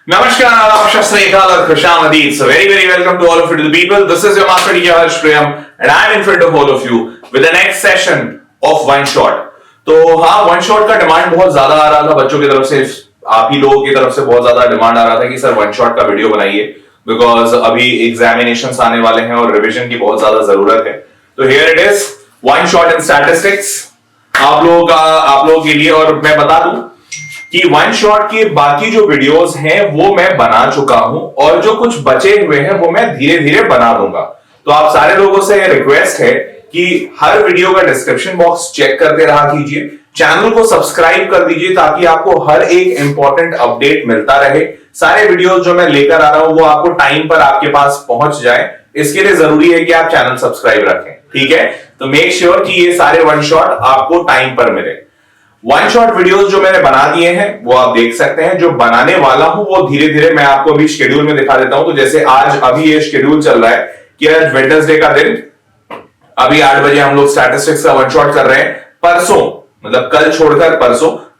Namaskar, Adab, Shah Sri Akal, और Khushamdeed. So very welcome to all of you to the people. This is your master teacher Harsh Priyam and I am in front of all of you with the next session of one shot. तो हाँ, one shot का demand बहुत ज्यादा आ रहा था बच्चों की तरफ से, आप ही लोगों की तरफ से बहुत ज्यादा डिमांड आ रहा था कि सर वन शॉट का वीडियो बनाइए, बिकॉज अभी एग्जामिनेशंस आने वाले हैं और रिवीजन की बहुत ज्यादा जरूरत है. तो here it is, one shot in statistics आप लोगों के लिए. और मैं बता दूं कि वन शॉट के बाकी जो वीडियोस हैं वो मैं बना चुका हूं और जो कुछ बचे हुए हैं वो मैं धीरे धीरे बना दूंगा. तो आप सारे लोगों से रिक्वेस्ट है कि हर वीडियो का डिस्क्रिप्शन बॉक्स चेक करते रहा कीजिए, चैनल को सब्सक्राइब कर दीजिए ताकि आपको हर एक इंपॉर्टेंट अपडेट मिलता रहे. सारे वीडियोस जो मैं लेकर आ रहा हूं वो आपको टाइम पर आपके पास पहुंच जाए, इसके लिए जरूरी है कि आप चैनल सब्सक्राइब रखें. ठीक है, तो मेक श्योर कि ये सारे वन शॉट आपको टाइम पर मिले. वन शॉट वीडियोस जो मैंने बना दिए हैं वो आप देख सकते हैं. जो बनाने वाला हूं वो धीरे धीरे मैं आपको अभी शेड्यूल में दिखा देता हूं. तो जैसे आज अभी ये शेड्यूल चल रहा है कि आज वेडनेसडे का दिन, अभी 8 बजे हम लोग स्टैटिस्टिक्स का वन शॉट कर रहे हैं. परसों मतलब कल छोड़कर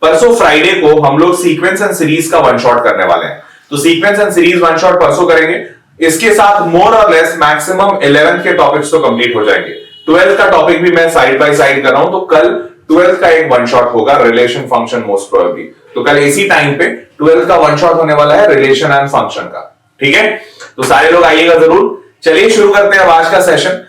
परसों फ्राइडे को हम लोग सीक्वेंस एंड सीरीज का वन शॉट करने वाले हैं. तो sequence and series one shot परसों करेंगे. इसके साथ मोर और लेस मैक्सिमम 11th के टॉपिक्स तो कंप्लीट हो जाएंगे. 12th का टॉपिक भी मैं साइड बाय साइड कर रहा हूं. तो कल 12th का एक वन शॉट होगा, रिलेशन फंक्शन मोस्ट प्रोबेबली. तो कल इसी टाइम पे 12th का वन शॉट होने वाला है रिलेशन एंड फंक्शन का. ठीक है, तो सारे लोग आइएगा जरूर. चलिए शुरू करते हैं आज का सेशन.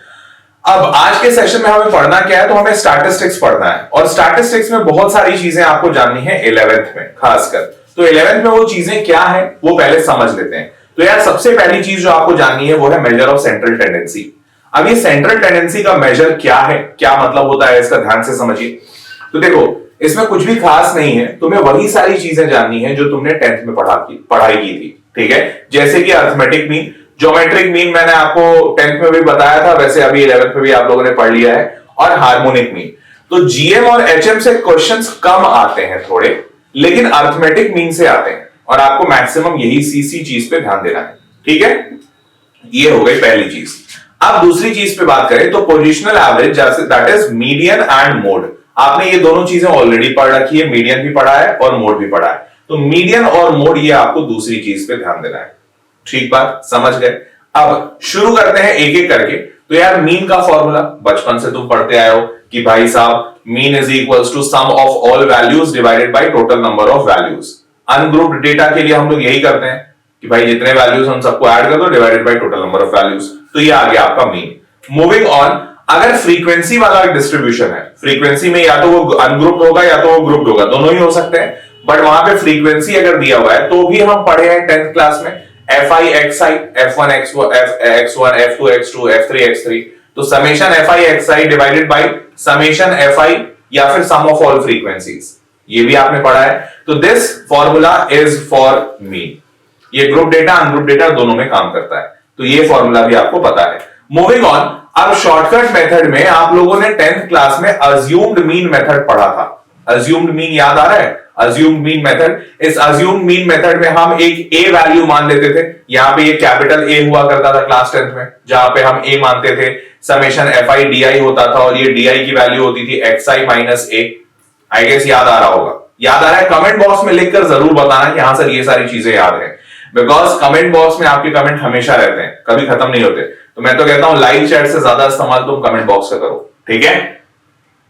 अब आज के सेशन में हमें पढ़ना क्या है, तो हमें स्टैटिस्टिक्स पढ़ना है. और स्टैटिस्टिक्स में बहुत सारी चीजें आपको जाननी है 11th में खासकर. तो 11th में वो चीजें क्या है वो पहले समझ लेते हैं. तो यार सबसे पहली चीज जो आपको जाननी है वो है मेजर ऑफ सेंट्रल टेंडेंसी. अब ये सेंट्रल टेंडेंसी का मेजर क्या है, क्या मतलब होता है, इसका ध्यान से समझिए. तो देखो, इसमें कुछ भी खास नहीं है, तुम्हें वही सारी चीजें जाननी है जो तुमने 10th में पढ़ाई की थी. ठीक है, जैसे कि अरिथमेटिक मीन, ज्योमेट्रिक मीन मैंने आपको 10th में भी बताया था, वैसे अभी 11th में भी आप लोगों ने पढ़ लिया है. और हार्मोनिक मीन. तो जीएम और एचएम से क्वेश्चंस कम आते हैं थोड़े, लेकिन अरिथमेटिक मीन से आते हैं और आपको मैक्सिमम यही सीसी चीज पे ध्यान देना है. ठीक है, ये हो गई पहली चीज. अब दूसरी चीज पे बात करें तो positional average, that is median and mode. आपने ये दोनों चीजें ऑलरेडी पढ़ रखी है, मीडियन भी पढ़ा है और मोड भी पढ़ा है. तो मीडियन और मोड ये आपको दूसरी चीज पे ध्यान देना है. ठीक बात, समझ गए. अब शुरू करते हैं एक एक करके. तो यार मीन का फॉर्मूला बचपन से तुम पढ़ते आए हो कि भाई साहब mean is equals to sum of all values divided by total number of values. Ungrouped data के लिए हम लोग यही करते हैं कि भाई जितने वैल्यूज हम सबको ऐड कर दो divided by total number of values. तो ये आ गया आपका मीन. मूविंग ऑन, अगर फ्रीक्वेंसी वाला डिस्ट्रीब्यूशन है, फ्रीक्वेंसी में या तो वो अनग्रुप्ड होगा या तो वो ग्रुप्ड होगा, दोनों ही हो सकते हैं. बट वहां पे फ्रीक्वेंसी अगर दिया हुआ है तो भी हम पढ़े हैं 10th क्लास में fi xi, f1 x1 f2 x2 f3 x3. तो summation fi xi divided by summation fi या फिर सम ऑफ ऑल फ्रीक्वेंसीज, ये भी आपने पढ़ा है. तो this formula is for mean. ये ग्रुप डेटा अनग्रुप डेटा दोनों में काम करता है. तो ये फॉर्मूला भी आपको पता है. मूविंग ऑन, अब शॉर्टकट मेथड में आप लोगों ने 10th क्लास में अज्यूम्ड मीन मेथड पढ़ा था. अज्यूम्ड मीन याद आ रहा है? Assumed mean method. इस अज्यूम्ड मीन मेथड में हम एक ए वैल्यू मान लेते थे. यहां पे ये कैपिटल ए हुआ करता था क्लास 10th में, जहां पे हम ए मानते थे. समेशन fi di होता था और ये di की वैल्यू होती थी xi minus A. I guess याद आ रहा होगा. याद आ रहा है? कमेंट बॉक्स में लिखकर जरूर बताना कि हाँ सर ये सारी चीजें याद है, बिकॉज कमेंट बॉक्स में आपके कमेंट हमेशा रहते हैं, कभी खत्म नहीं होते. तो मैं तो कहता हूं लाइव चैट से ज्यादा इस्तेमाल तुम कमेंट बॉक्स का करो. ठीक है,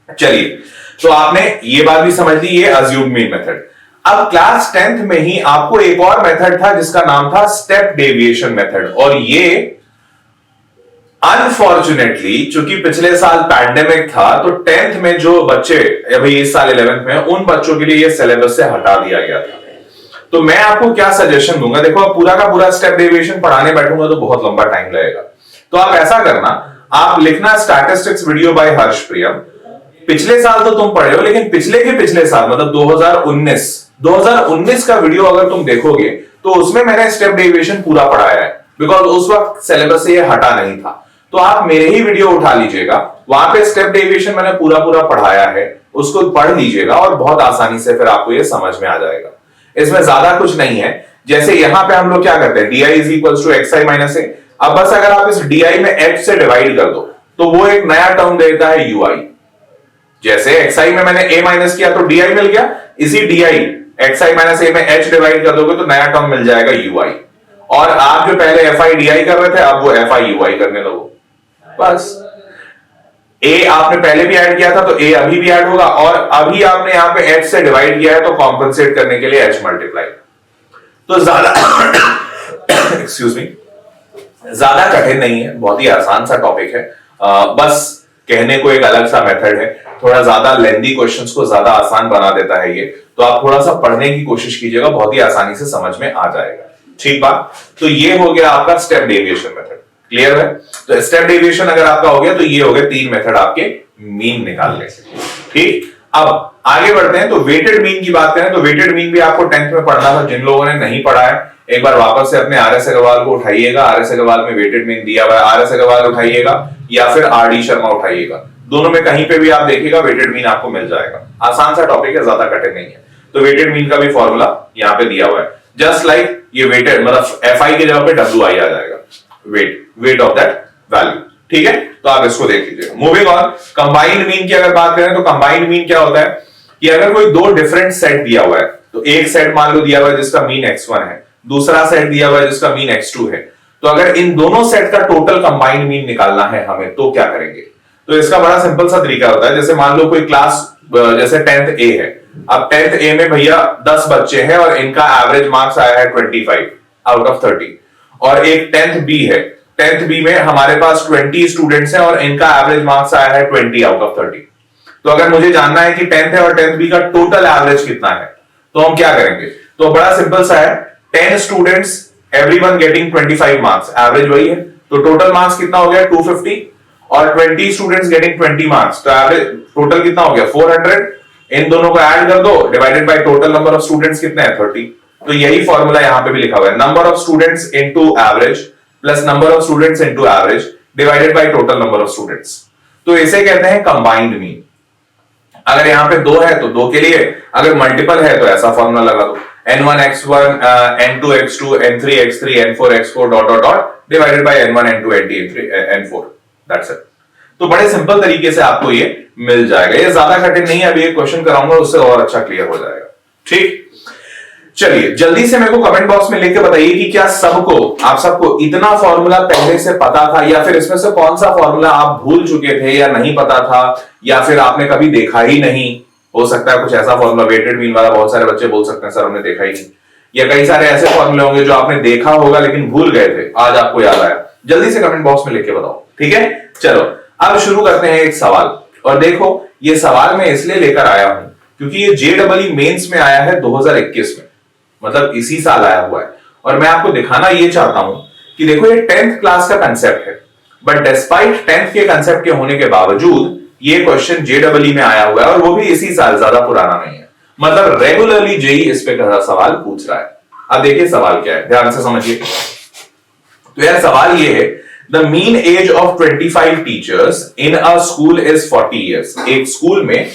चलिए. तो आपने ये बात भी समझ ली, ये अज्यूम्ड मीन मेथड. अब क्लास 10th में ही आपको एक और मेथड था जिसका नाम था स्टेप डेविएशन मेथड. और ये अनफॉर्चुनेटली चूंकि पिछले साल पैंडेमिक था तो 10th में जो बच्चे अभी इस साल 11th में, उन बच्चों के लिए ये सिलेबस से हटा दिया गया था. तो मैं आपको क्या सजेशन दूंगा, देखो अब पूरा का पूरा स्टेप डेविएशन पढ़ाने बैठूंगा तो बहुत लंबा टाइम लगेगा. तो आप ऐसा करना, आप लिखना स्टैटिस्टिक्स वीडियो बाय हर्ष प्रियम. पिछले साल तो तुम पढ़े हो, लेकिन पिछले के पिछले साल मतलब 2019 का वीडियो अगर तुम देखोगे तो उसमें मैंने स्टेप डेविएशन पूरा पढ़ाया है, बिकॉज उस वक्त सिलेबस से ये हटा नहीं था. तो आप मेरे ही वीडियो उठा लीजिएगा, वहां पे स्टेप डेविएशन मैंने पूरा पढ़ाया है, उसको पढ़ लीजिएगा और बहुत आसानी से फिर आपको ये समझ में आ जाएगा. इसमें ज्यादा कुछ नहीं है. जैसे यहां पे हम लोग क्या करते हैं, di is equals to xi minus A. अब बस अगर आप इस di में h से डिवाइड कर दो तो वो एक नया टर्म देता है ui. जैसे xi में मैंने a माइनस किया तो di मिल गया, इसी di xi माइनस a में h डिवाइड कर दोगे तो नया टर्म मिल जाएगा ui, और आप जो पहले fi di कर रहे थे अब वो fi ui करने लगो। बस a आपने पहले भी ऐड किया था तो a अभी भी ऐड होगा, और अभी आपने यहां पे h से डिवाइड किया है तो कॉम्पनसेट करने के लिए h मल्टीप्लाई। तो ज्यादा एक्सक्यूज मी, ज्यादा कठिन नहीं है, बहुत ही आसान सा टॉपिक है। बस कहने को एक अलग सा मेथड है, थोड़ा ज्यादा लेंदी क्वेश्चंस को ज्यादा आसान बना देता है ये, तो आप थोड़ा सा पढ़ने की कोशिश कीजिएगा, बहुत ही आसानी से समझ में आ जाएगा। ठीक बात, तो ये हो गया आपका स्टेप डेविएशन मेथड। क्लियर है? तो स्टेप डेविएशन अगर आपका हो गया तो ये हो गए 3 मेथड आपके मीन निकालने से। ठीक, अब आगे बढ़ते हैं। तो वेटेड मीन की बात करें तो वेटेड मीन भी आपको 10th में पढ़ना था। जिन लोगों ने नहीं पढ़ा है एक बार वापस से अपने आर एस अग्रवाल को उठाइएगा, आर एस अग्रवाल में वेटेड मीन दिया हुआ है, आर एस अग्रवाल उठाइएगा या फिर आर डी शर्मा उठाइएगा, दोनों में कहीं पे भी आप देखिएगा वेटेड मीन आपको मिल जाएगा। आसान सा टॉपिक है, ज्यादा कठिन नहीं है। तो वेटेड मीन का भी फॉर्मूला यहाँ पे दिया हुआ है, जस्ट लाइक ये वेटेड मतलब एफ आई की जगह पे डब्ल्यू आई आ जाएगा, वेट ऑफ दैट वैल्यू। ठीक है, तो आप इसको देख लीजिएगा। मूविंग ऑन, कंबाइंड मीन की अगर बात करें तो कंबाइंड मीन क्या होता है कि अगर कोई दो डिफरेंट सेट दिया हुआ है, तो एक सेट मान लो दिया हुआ है जिसका मीन x1 है, दूसरा सेट दिया हुआ है जिसका मीन x2 है, तो अगर इन दोनों सेट का टोटल कंबाइंड मीन निकालना है हमें तो क्या करेंगे? तो इसका बड़ा सिंपल सा तरीका होता है। जैसे मान लो कोई क्लास जैसे 10th A है, अब 10th A में भैया 10 बच्चे हैं और इनका एवरेज मार्क्स आया है 25 आउट ऑफ 30, और एक 10th B है, 10th B में हमारे पास 20 स्टूडेंट्स हैं और इनका एवरेज मार्क्स आया है 20 आउट ऑफ 30। तो अगर मुझे जानना है कि 10th है और 10th B का टोटल एवरेज कितना है तो हम क्या करेंगे? तो बड़ा सिंपल सा है, 10 students everyone getting 25 marks, average वही है, तो टोटल मार्क्स कितना हो गया 250, और 20 स्टूडेंट्स गेटिंग 20 मार्क्स, तो एवरेज टोटल कितना हो गया 400। इन दोनों को ऐड कर दो, divided by total number of students कितने हैं 30। तो यही फॉर्मूला यहां पे भी लिखा हुआ है, number of students into average plus number of students into average divided by total number of students. तो इसे कहते हैं कंबाइंड मीन। अगर यहां पे 2 है तो 2 के लिए, अगर मल्टीपल है तो ऐसा फॉर्मूला लगा दो, n1 x1 n2 x2 n3 x3 n4 x4 dot dot dot divided by n1 n2 n3 n4, that's it. तो बड़े सिंपल तरीके से आपको ये मिल जाएगा, ये ज्यादा कठिन नहीं है। अभी एक क्वेश्चन कराऊंगा उससे और अच्छा क्लियर हो जाएगा। ठीक, चलिए जल्दी से मेरे को कमेंट बॉक्स में लिख के बताइए कि क्या आप सबको इतना फॉर्मूला पहले से पता था, या फिर इसमें से कौन सा फॉर्मूला आप भूल चुके थे या नहीं पता था, या फिर आपने कभी देखा ही नहीं। हो सकता है कुछ ऐसा फॉर्मूला वेटेड मीन वाला बहुत सारे बच्चे बोल सकते हैं सर हमने देखा ही नहीं, या कई सारे ऐसे फॉर्मूले होंगे जो आपने देखा होगा लेकिन भूल गए थे, आज आपको याद आया। जल्दी से कमेंट बॉक्स में लिख के बताओ, ठीक है। चलो अब शुरू करते हैं एक सवाल, और देखो ये सवाल मैं इसलिए लेकर आया हूं क्योंकि ये जेईई मेंस में आया है 2021 में, मतलब इसी साल आया हुआ है, और मैं आपको दिखाना ये चाहता हूं कि देखो ये 10th क्लास का कंसेप्ट है, बट डिस्पाइट 10th के कंसेप्ट के होने के बावजूद ये क्वेश्चन जेईई में आया हुआ है, और वो भी इसी साल, ज्यादा पुराना नहीं है, मतलब रेगुलरली जेईई इस पे सवाल पूछ रहा है। अब देखिए सवाल क्या है, ध्यान से समझिए। तो यार सवाल ये है, the mean age of 25 teachers in a school is 40 years. एक स्कूल में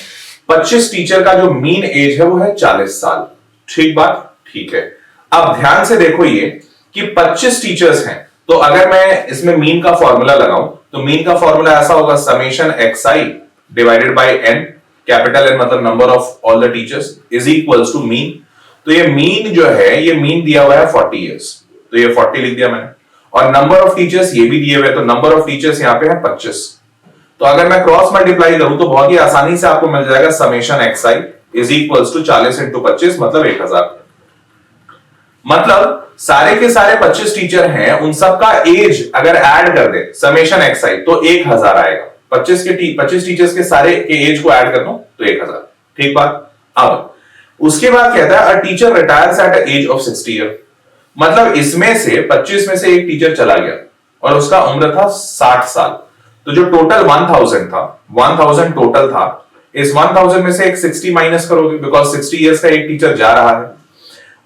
25 टीचर का जो मीन एज है वो है 40 साल। ठीक बात, ठीक है। अब ध्यान से देखो ये कि 25 टीचर्स हैं, तो अगर मैं इसमें मीन का फॉर्मूला लगाऊं तो मीन का फॉर्मूला ऐसा होगा, summation xi divided by n, capital N मतलब number of all the teachers, is equals to mean. तो ये मीन जो है, ये मीन दिया हुआ है 40 इयर्स, तो ये 40 लिख दिया मैंने, और नंबर ऑफ टीचर्स ये भी दिए हुए, तो नंबर ऑफ टीचर्स यहां पे है 25। तो अगर मैं क्रॉस मल्टीप्लाई करूं तो बहुत ही आसानी से आपको मिल जाएगा, summation xi is equals to 40 into 25 मतलब 1000। मतलब सारे के सारे 25 टीचर हैं, उन सबका एज अगर ऐड कर दे समेशन xi तो 1000 आएगा। 25 टीचर्स के सारे के एज को ऐड कर दो तो 1000। ठीक बात। अब उसके बाद कहता है, a teacher retires at a age of 60 year, मतलब इसमें से 25 में से एक टीचर चला गया और उसका उम्र था 60 साल। तो जो टोटल 1000 था, 1000 टोटल था, इस 1000 में से एक 60 माइनस करोगे बिकॉज 60 इयर्स का एक टीचर जा रहा है,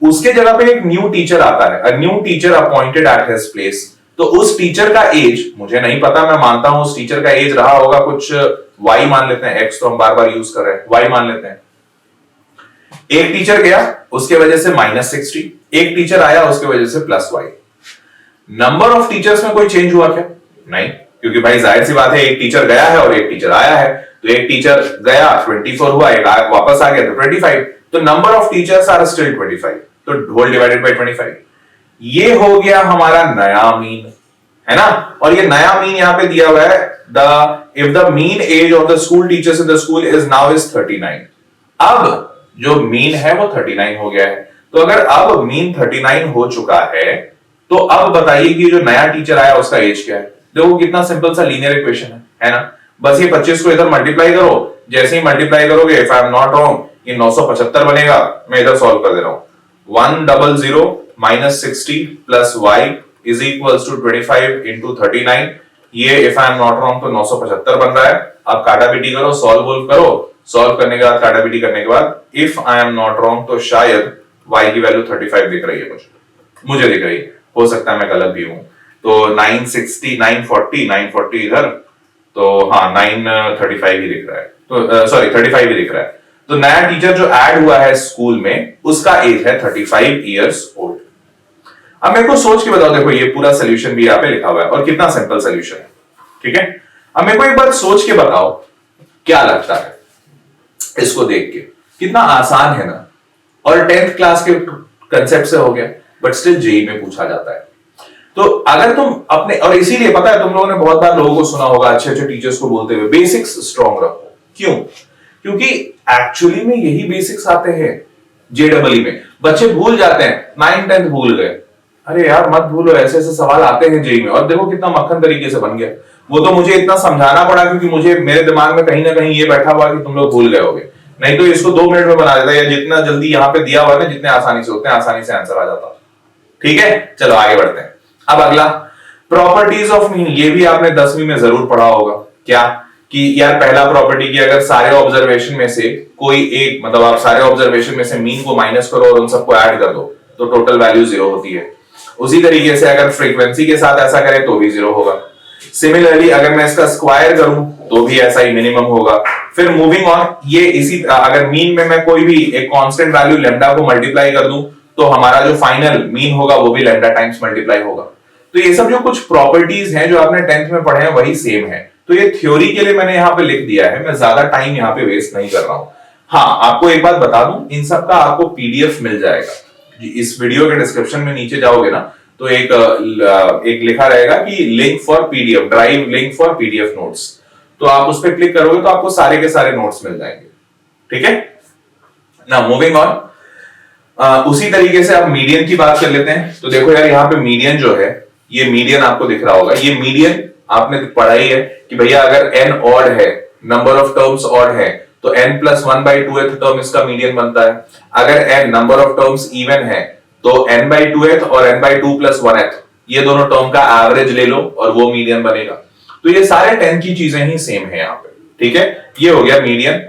उसके जगह पे एक न्यू टीचर आता है, a new teacher appointed at his place. तो उस टीचर का एज मुझे नहीं पता, मैं मानता हूं उस टीचर का एज रहा होगा कुछ y मान लेते हैं, x तो हम बार बार यूज कर रहे हैं, y मान लेते हैं। एक टीचर गया उसके वजह से -60, एक टीचर आया उसके वजह से +y। नंबर ऑफ टीचर्स में कोई चेंज हुआ क्या? नहीं, क्योंकि भाई जाहिर सी बात है एक टीचर गया है और एक टीचर आया है, तो एक टीचर गया 24 हुआ, एक वापस आ गया तो 25, तो number of teachers are still 25, तो होल डिवाइडेड बाय 25। ये हो गया हमारा नया मीन, है ना। और ये नया मीन यहां पे दिया हुआ है, if the mean age of the school teachers in the school is now is 39। अब जो मीन है वो 39 हो गया है। तो अगर अब मीन 39 हो चुका है, तो अब बताइए कि जो नया टीचर आया उसका एज क्या है। देखो कितना सिंपल सा लीनियर इक्वेशन है ना। बस ये 25 को इधर मल्टीप्लाई करो, जैसे ही मल्टीप्लाई करोगे, if I am not wrong, ये 975 बनेगा। मैं इधर सॉल्व कर दे रहा हूं। 100 minus 60 plus y is equals to 25 into 39। ये if I am not wrong तो 975 बन रहा है। आप काटा पीटी करो, सॉल्व करो, सॉल्व करने के बाद काटा पीटी करने के बाद if I am not wrong तो शायद y की वैल्यू 35 दिख रही है मुझे दिख रही है, हो सकता है मैं गलत भी हूं। तो 960 940 इधर, तो हाँ 935 ही दिख रहा है, तो सॉरी 35 ही दिख रहा है। तो नया टीचर जो ऐड हुआ है स्कूल में उसका एज है 35 इयर्स ओल्ड। अब मेरे को सोच के बताओ, देखो ये पूरा सोल्यूशन भी यहाँ पे लिखा हुआ है और कितना सिंपल सोल्यूशन है, ठीक है। अब मेरे को एक बात सोच के बताओ, क्या लगता है इसको देख के, कितना आसान है ना। और 10th क्लास के कंसेप्ट से हो गया, बट स्टिल जेईई में पूछा जाता है। तो अगर तुम अपने, और इसीलिए पता है तुम लोगों ने बहुत बार लोगों को सुना होगा अच्छे अच्छे टीचर्स को बोलते हुए बेसिक्स स्ट्रॉन्ग रखो। क्यों? क्योंकि एक्चुअली में यही बेसिक्स आते हैं जेडबलई में। बच्चे भूल जाते हैं, 9th 10th भूल गए, अरे यार मत भूलो, ऐसे ऐसे सवाल आते हैं जेईई में। और देखो कितना मक्खन तरीके से बन गया। वो तो मुझे इतना समझाना पड़ा क्योंकि मुझे मेरे दिमाग में कहीं ना कहीं ये बैठा हुआ कि तुम लोग भूल गए होगे, नहीं तो इसको 2 मिनट में बना देता, या जितना जल्दी यहाँ पे दिया हुआ है ना, जितने आसानी से उतने आसानी से आंसर आ जाता। ठीक है, चलो आगे बढ़ते हैं। अब अगला प्रॉपर्टीज ऑफ मीन, ये भी आपने 10वीं में जरूर पढ़ा होगा। क्या कि यार पहला प्रॉपर्टी की अगर सारे ऑब्जर्वेशन में से कोई एक, मतलब आप सारे ऑब्जर्वेशन में से मीन को माइनस करो और उन सबको ऐड कर दो तो टोटल वैल्यू 0 होती है। उसी तरीके से अगर फ्रीक्वेंसी के साथ ऐसा करें तो भी 0 होगा। सिमिलरली अगर मैं इसका स्क्वायर करूं तो भी ऐसा ही मिनिमम होगा। फिर मूविंग ऑन, ये इसी अगर मीन में मैं कोई भी एक कांस्टेंट वैल्यू लैम्डा को मल्टीप्लाई कर दूं तो हमारा जो फाइनल मीन होगा वो भी लैम्डा टाइम्स मल्टीप्लाई होगा। तो ये सब जो कुछ प्रॉपर्टीज हैं जो आपने 10th में पढ़े हैं वही सेम है। तो ये थ्योरी के लिए मैंने यहाँ पे लिख दिया है, मैं ज्यादा टाइम यहाँ पे वेस्ट नहीं कर रहा हूं। हाँ, आपको एक बात बता दूं, इन सब का आपको पीडीएफ मिल जाएगा। इस वीडियो के डिस्क्रिप्शन में नीचे जाओगे ना तो एक लिखा रहेगा कि link for PDF, drive link for PDF notes. तो आप उस पर क्लिक करोगे तो आपको सारे के सारे नोट्स मिल जाएंगे। ठीक है ना, मूविंग ऑन। उसी तरीके से आप मीडियन की बात कर लेते हैं। तो देखो यार यहाँ पे मीडियन जो है, ये मीडियन आपको दिख रहा होगा। ये मीडियन आपने पढ़ा ही है कि भैया अगर n ऑड है, नंबर ऑफ टर्म्स ऑड है, तो n प्लस 1/2th टर्म इसका मीडियन बनता है। अगर n number of terms even है तो n/2th और n/2 प्लस 1th ये दोनों टर्म का एवरेज ले लो और वो मीडियन बनेगा। तो ये सारे 10 की चीजें ही सेम है यहाँ पे। ठीक है, ये हो गया मीडियन।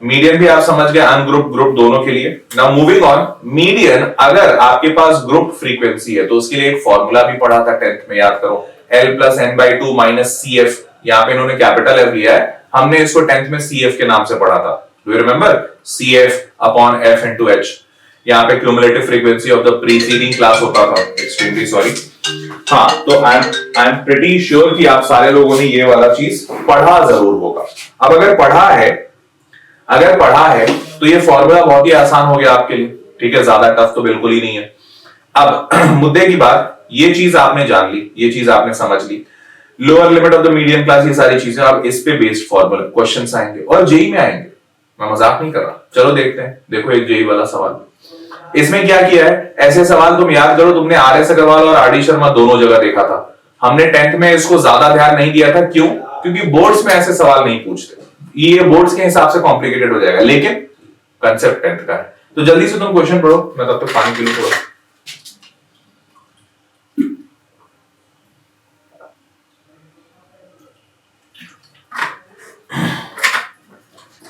मीडियन भी आप समझ गए, अनग्रुप ग्रुप दोनों के लिए। नाउ मूविंग ऑन, मीडियन अगर आपके पास ग्रुप फ्रीक्वेंसी है तो उसके लिए एक फॉर्मूला भी पढ़ा था 10th में, याद करो, L plus n/2 minus CF। यहाँ पे इन्होंने कैपिटल F लिया है, हमने इसको 10th में CF के नाम से पढ़ा था। Do you remember? CF upon F into H। यहाँ पे cumulative frequency of the preceding class होता था। Extremely sorry. हाँ, तो आई एम प्रीटी श्योर कि आप सारे लोगों ने ये वाला चीज पढ़ा जरूर होगा। अब अगर पढ़ा है तो ये फॉर्मूला बहुत ही आसान हो गया आपके लिए। ठीक है, ज्यादा टफ तो बिल्कुल ही नहीं है। अब मुद्दे की बात, ये चीज आपने जान ली, ये चीज आपने समझ ली, lower limit of the median class, ये सारी चीजें। अब इस पे बेस्ड फॉर्मूला क्वेश्चंस आएंगे और जेईई में आएंगे, मैं मजाक नहीं कर रहा। चलो देखते हैं। देखो एक जेईई वाला सवाल, इसमें क्या किया है, ऐसे सवाल तुम याद करो, तुमने RS अग्रवाल और RD शर्मा दोनों जगह देखा था। हमने 10th में इसको ज्यादा ध्यान नहीं दिया था। क्यों? क्योंकि बोर्ड्स में ऐसे सवाल नहीं पूछते, ये बोर्ड्स के हिसाब से कॉम्प्लिकेटेड हो जाएगा, लेकिन कंसेप्ट 10th का है। तो जल्दी से तुम क्वेश्चन पढ़ो, मैं तब तक पानी पी लूं थोड़ा।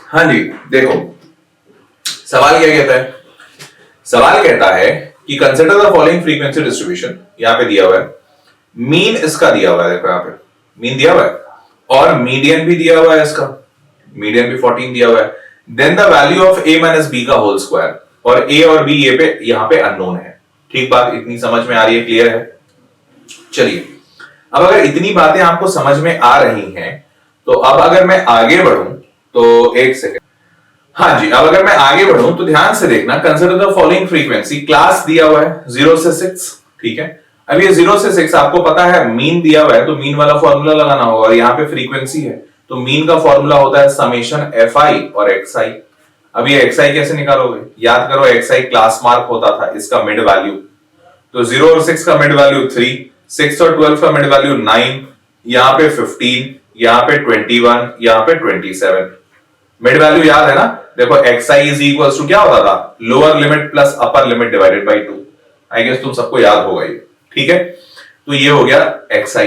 हाँ जी, देखो सवाल क्या कहता है। सवाल कहता है कि consider the following frequency distribution. यहाँ पे दिया हुआ है, मीन इसका दिया हुआ है, देखो यहाँ पे मीन दिया हुआ है और मीडियन भी दिया हुआ है, इसका मीडियन भी 14 दिया हुआ है। Then the value of a minus b का होल स्क्वायर, और a और b ये पे यहाँ पे अननोन है। ठीक बात, इतनी समझ में आ रही है, क्लियर है? चलिए, अब अगर इतनी बातें आपको समझ में आ रही हैं तो अब अगर मैं आगे बढ़ूं तो एक सेकेंड। हाँ जी, अब अगर मैं आगे बढ़ूं तो ध्यान से देखना, consider the following frequency, class दिया हुआ है 0 से 6, ठीक है। अब ये 0 से 6 आपको पता है मीन दिया हुआ है, तो मीन वाला फॉर्मूला लगाना होगा, और यहाँ पे फ्रीक्वेंसी है तो मीन का फॉर्मूला होता है समेशन fi और xi। अब ये xi कैसे निकालोगे, याद करो xi क्लास मार्क होता था इसका मिड वैल्यू, तो 0 और 6 का मिड वैल्यू 3, 6 और 12 का मिड वैल्यू 9, यहाँ पे 15, यहाँ पे 21, यहाँ पे 27। मिड वैल्यू याद है ना, देखो xi इज इक्वल्स टू क्या होता था, lower limit plus upper limit divided by 2। I guess तुम सबको याद होगा ये, ठीक है। तो ये हो गया xi,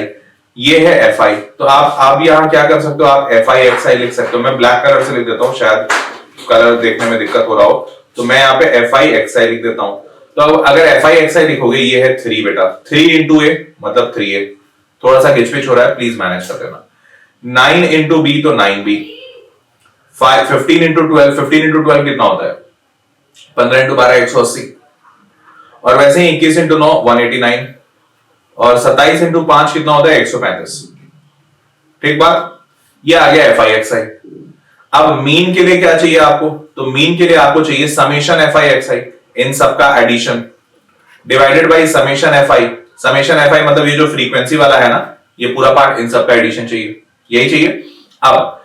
ये है fi। तो आप यहां क्या कर सकते हो, आप fi xi लिख सकते हो। मैं ब्लैक कलर से लिख देता हूं, शायद कलर देखने में दिक्कत हो रहा हो, तो मैं यहाँ पे fi xi लिख देता हूं। तो अब अगर fi xi लिखोगे, ये है 3 बेटा, 3 इंटू a मतलब 3a, थोड़ा सा घिचपिच हो रहा है, प्लीज मैनेज कर देना। 9 इंटू b तो 9b, 15 इंटू 12, 15 इंटू 12 कितना होता है, 15 इंटू 12 180, और वैसे ही 21 इंटू 9 189, और 27 इंटू 5 कितना होता है 135। ठीक बात, ये आ गया fi xi। अब मीन के लिए क्या चाहिए आपको, तो मीन के लिए आपको चाहिए समेशन fi xi, इन सबका addition divided by summation fi। Summation fi मतलब ये जो फ्रीक्वेंसी वाला है ना, ये पूरा पार्ट, इन सबका एडिशन चाहिए, यही चाहिए। अब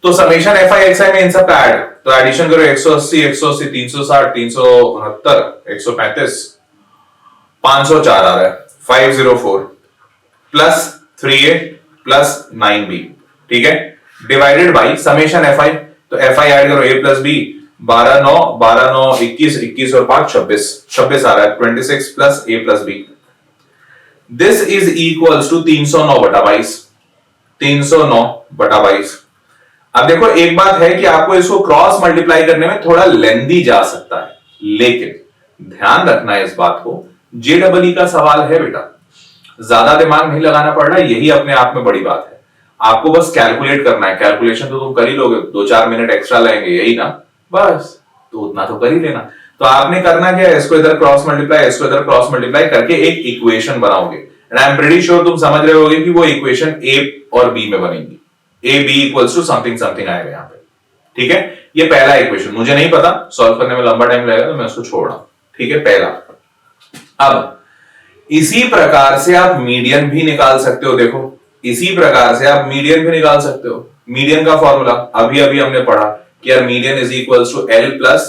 तो समेशन fi xi में इन सबका ऐड, तो एडिशन करो 180 180 360 369 135, 504 आ रहा है, 504 प्लस 3a प्लस 9b, ठीक है, डिवाइडेड बाई समेशन fi। तो fi ऐड करो a प्लस b, 12 9 12 9 21, 21 और 5 26, 26 आ रहा है, 26 plus a plus b। This is equals to 309 बटा 22, 309 बटा 22। अब देखो एक बात है कि आपको इसको क्रॉस मल्टीप्लाई करने में थोड़ा लेंदी जा सकता है, लेकिन ध्यान रखना है इस बात को, जेडबलई का सवाल है बेटा, ज्यादा दिमाग नहीं लगाना पड़ रहा, यही अपने आप में बड़ी बात है। आपको बस कैलकुलेट करना है, कैलकुलेशन तो तुम कर ही लोगे, 2-4 मिनट एक्स्ट्रा लगेंगे, यही ना, बस तो उतना तो कर ही लेना। तो आपने करना क्या है, इसको इधर क्रॉस मल्टीप्लाई, इसको इधर क्रॉस मल्टीप्लाई करके एक इक्वेशन बनाओगे, and I am pretty sure तुम समझ रहे होगे कि वो इक्वेशन ए और बी में बनेगी, A B equals to something something आएगा यहाँ पे, ठीक है। ये पहला इक्वेशन, मुझे नहीं पता, सॉल्व करने में लंबा टाइम लगेगा तो मैं उसको छोड़ रहा हूं, ठीक है, पहला। अब इसी प्रकार से आप मीडियन भी निकाल सकते हो, देखो इसी प्रकार से आप मीडियन भी निकाल सकते हो। मीडियन का फॉर्मूला अभी अभी हमने पढ़ा कि यार median is equals to L plus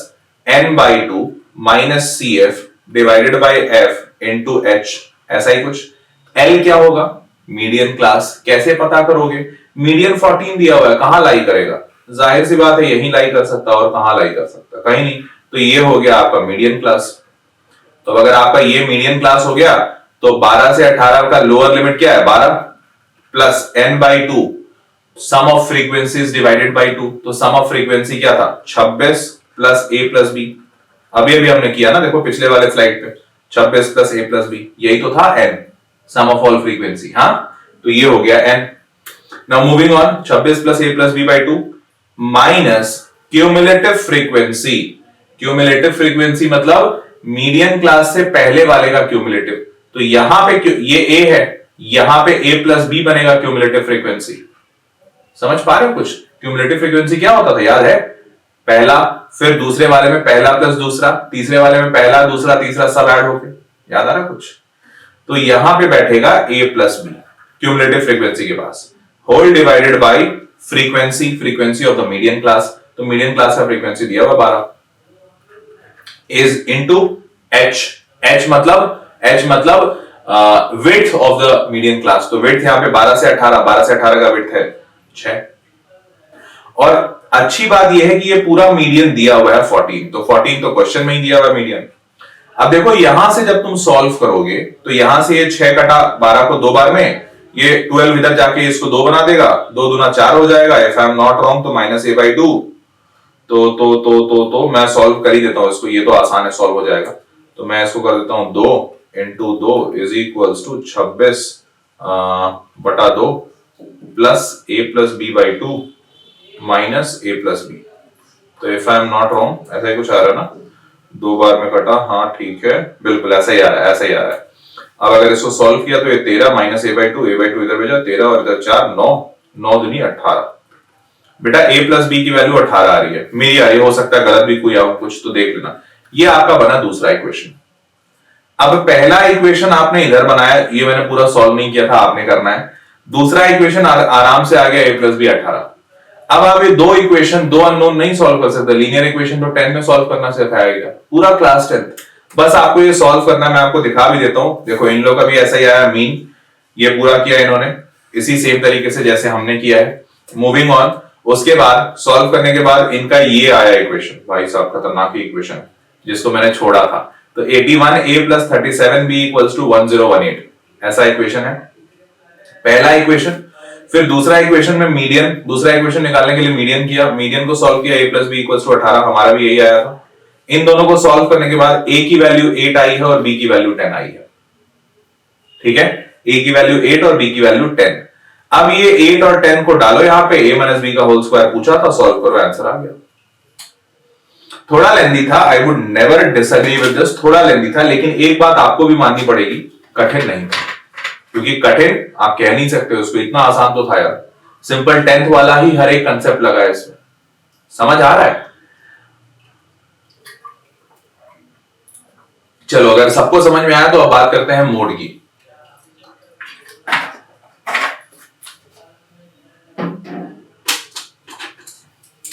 N by 2 minus C F divided by F into H, ऐसा ही कुछ। एल क्या होगा, मीडियन क्लास। कैसे पता करोगे, मीडियन 14 दिया हुआ है, कहां लाई करेगा, जाहिर सी बात है यही लाई कर सकता, और कहां लाई कर सकता, कहीं नहीं। तो ये हो गया आपका मीडियन क्लास। तो अगर आपका ये मीडियन क्लास हो गया, तो 12 से 18 का लोअर लिमिट क्या है 12 plus n by 2, sum of frequencies divided by 2, तो सम ऑफ फ्रीक्वेंसी क्या था 26 प्लस a प्लस b। अभी अभी हमने किया ना, देखो पिछले वाले स्लाइड पे 26 प्लस a प्लस b, यही तो था n, sum of all frequency. हाँ, तो ये हो गया n। Now moving on, 26 plus a plus b by 2 minus cumulative frequency. Cumulative frequency मतलब मीडियन क्लास से पहले वाले का क्यूमुलेटिव। तो यहां पे ये a है, यहां पे a प्लस b बनेगा क्यूमुलेटिव फ्रीक्वेंसी। समझ पा रहे हो कुछ, क्यूमुलेटिव फ्रीक्वेंसी क्या होता था याद है, पहला, फिर दूसरे वाले में पहला प्लस दूसरा, तीसरे वाले में पहला दूसरा तीसरा सब ऐड होके, याद आ रहा कुछ। तो यहां पे बैठेगा a plus b cumulative frequency के पास, whole divided by frequency, frequency of the median class. तो मीडियन क्लास का फ्रीक्वेंसी दिया हुआ 12 इज इनटू h। h मतलब width of the median class. तो विड्थ यहां पे 12 से 18, 12 से 18 का विड्थ है 6। और अच्छी बात यह है कि ये पूरा मीडियन दिया हुआ है 14, तो 14 तो क्वेश्चन में ही दिया हुआ है मीडियन। अब देखो यहां से जब तुम सॉल्व करोगे, तो यहां से ये 6 कटा 12 को 2 बार में, ये 12 इधर जाके इसको 2 बना देगा, 2 दूना 4 हो जाएगा, if I am not wrong, तो माइनस a बाई 2। तो मैं सॉल्व कर ही देता हूं इसको, ये तो आसान है, सॉल्व हो जाएगा। तो मैं इसको कर देता हूं 2 इंटू 2 इज इक्वल्स टू 26 बटा 2 plus a plus b by 2 minus a plus b। तो if I am not wrong ऐसा ही कुछ आ रहा है ना, 2 बार में कटा, हाँ ठीक है, बिल्कुल ऐसा ही आ रहा है, ऐसा ही आ रहा है। अब अगर इसको सॉल्व किया तो ये 13 माइनस a बाई 2 इधर भेजा 13 और इधर 4, 9 9 दूनी 18। बेटा a प्लस बी की वैल्यू 18 आ रही है, मेरी आ रही है, हो सकता है गलत भी कोई आओ कुछ तो देख लेना। ये आपका बना दूसरा इक्वेशन। अब पहला इक्वेशन आपने इधर बनाया, ये मैंने पूरा सॉल्व नहीं किया था, आपने करना है। दूसरा इक्वेशन आराम से आ गया a प्लस बी 18। अब आप ये दो इक्वेशन, दो अननोन नहीं सॉल्व कर सकते। लीनियर इक्वेशन तो 10 में सॉल्व करना सिखाएगा पूरा क्लास 10। बस आपको ये सॉल्व करना, मैं आपको दिखा भी देता हूं। देखो इन लोगों का भी ऐसा ही आया मीन, ये पूरा किया इन्होंने इसी सेम तरीके से जैसे हमने किया है। मूविंग ऑन, उसके बाद सॉल्व करने के बाद इनका ये आया इक्वेशन, भाई साहब खतरनाक इक्वेशन जिसको मैंने छोड़ा था। तो 81a plus 37b equals to 1018, ऐसा इक्वेशन है पहला इक्वेशन। फिर दूसरा इक्वेशन में मीडियन, दूसरा इक्वेशन निकालने के लिए मीडियन किया, मीडियन को सॉल्व किया, a plus B equals to 18, हमारा भी यही आया था। इन दोनों को सॉल्व करने के बाद a की वैल्यू 8 आई है और b की वैल्यू 10 आई है। ठीक है, a की वैल्यू 8 और b की वैल्यू 10। अब ये 8 और 10 को डालो यहां पे, a माइनस बी का होल स्क्वायर पूछा था, सॉल्व करो, आंसर आ गया। थोड़ा लेंदी था, I would never disagree with this, थोड़ा लेंदी था, लेकिन एक बात आपको भी माननी पड़ेगी, कठिन नहीं था। क्योंकि कठिन आप कह नहीं सकते उसको, इतना आसान तो था यार। सिंपल 10th वाला ही हर एक कंसेप्ट लगा है इसमें, समझ आ रहा है? चलो अगर सबको समझ में आया तो अब बात करते हैं मोड की।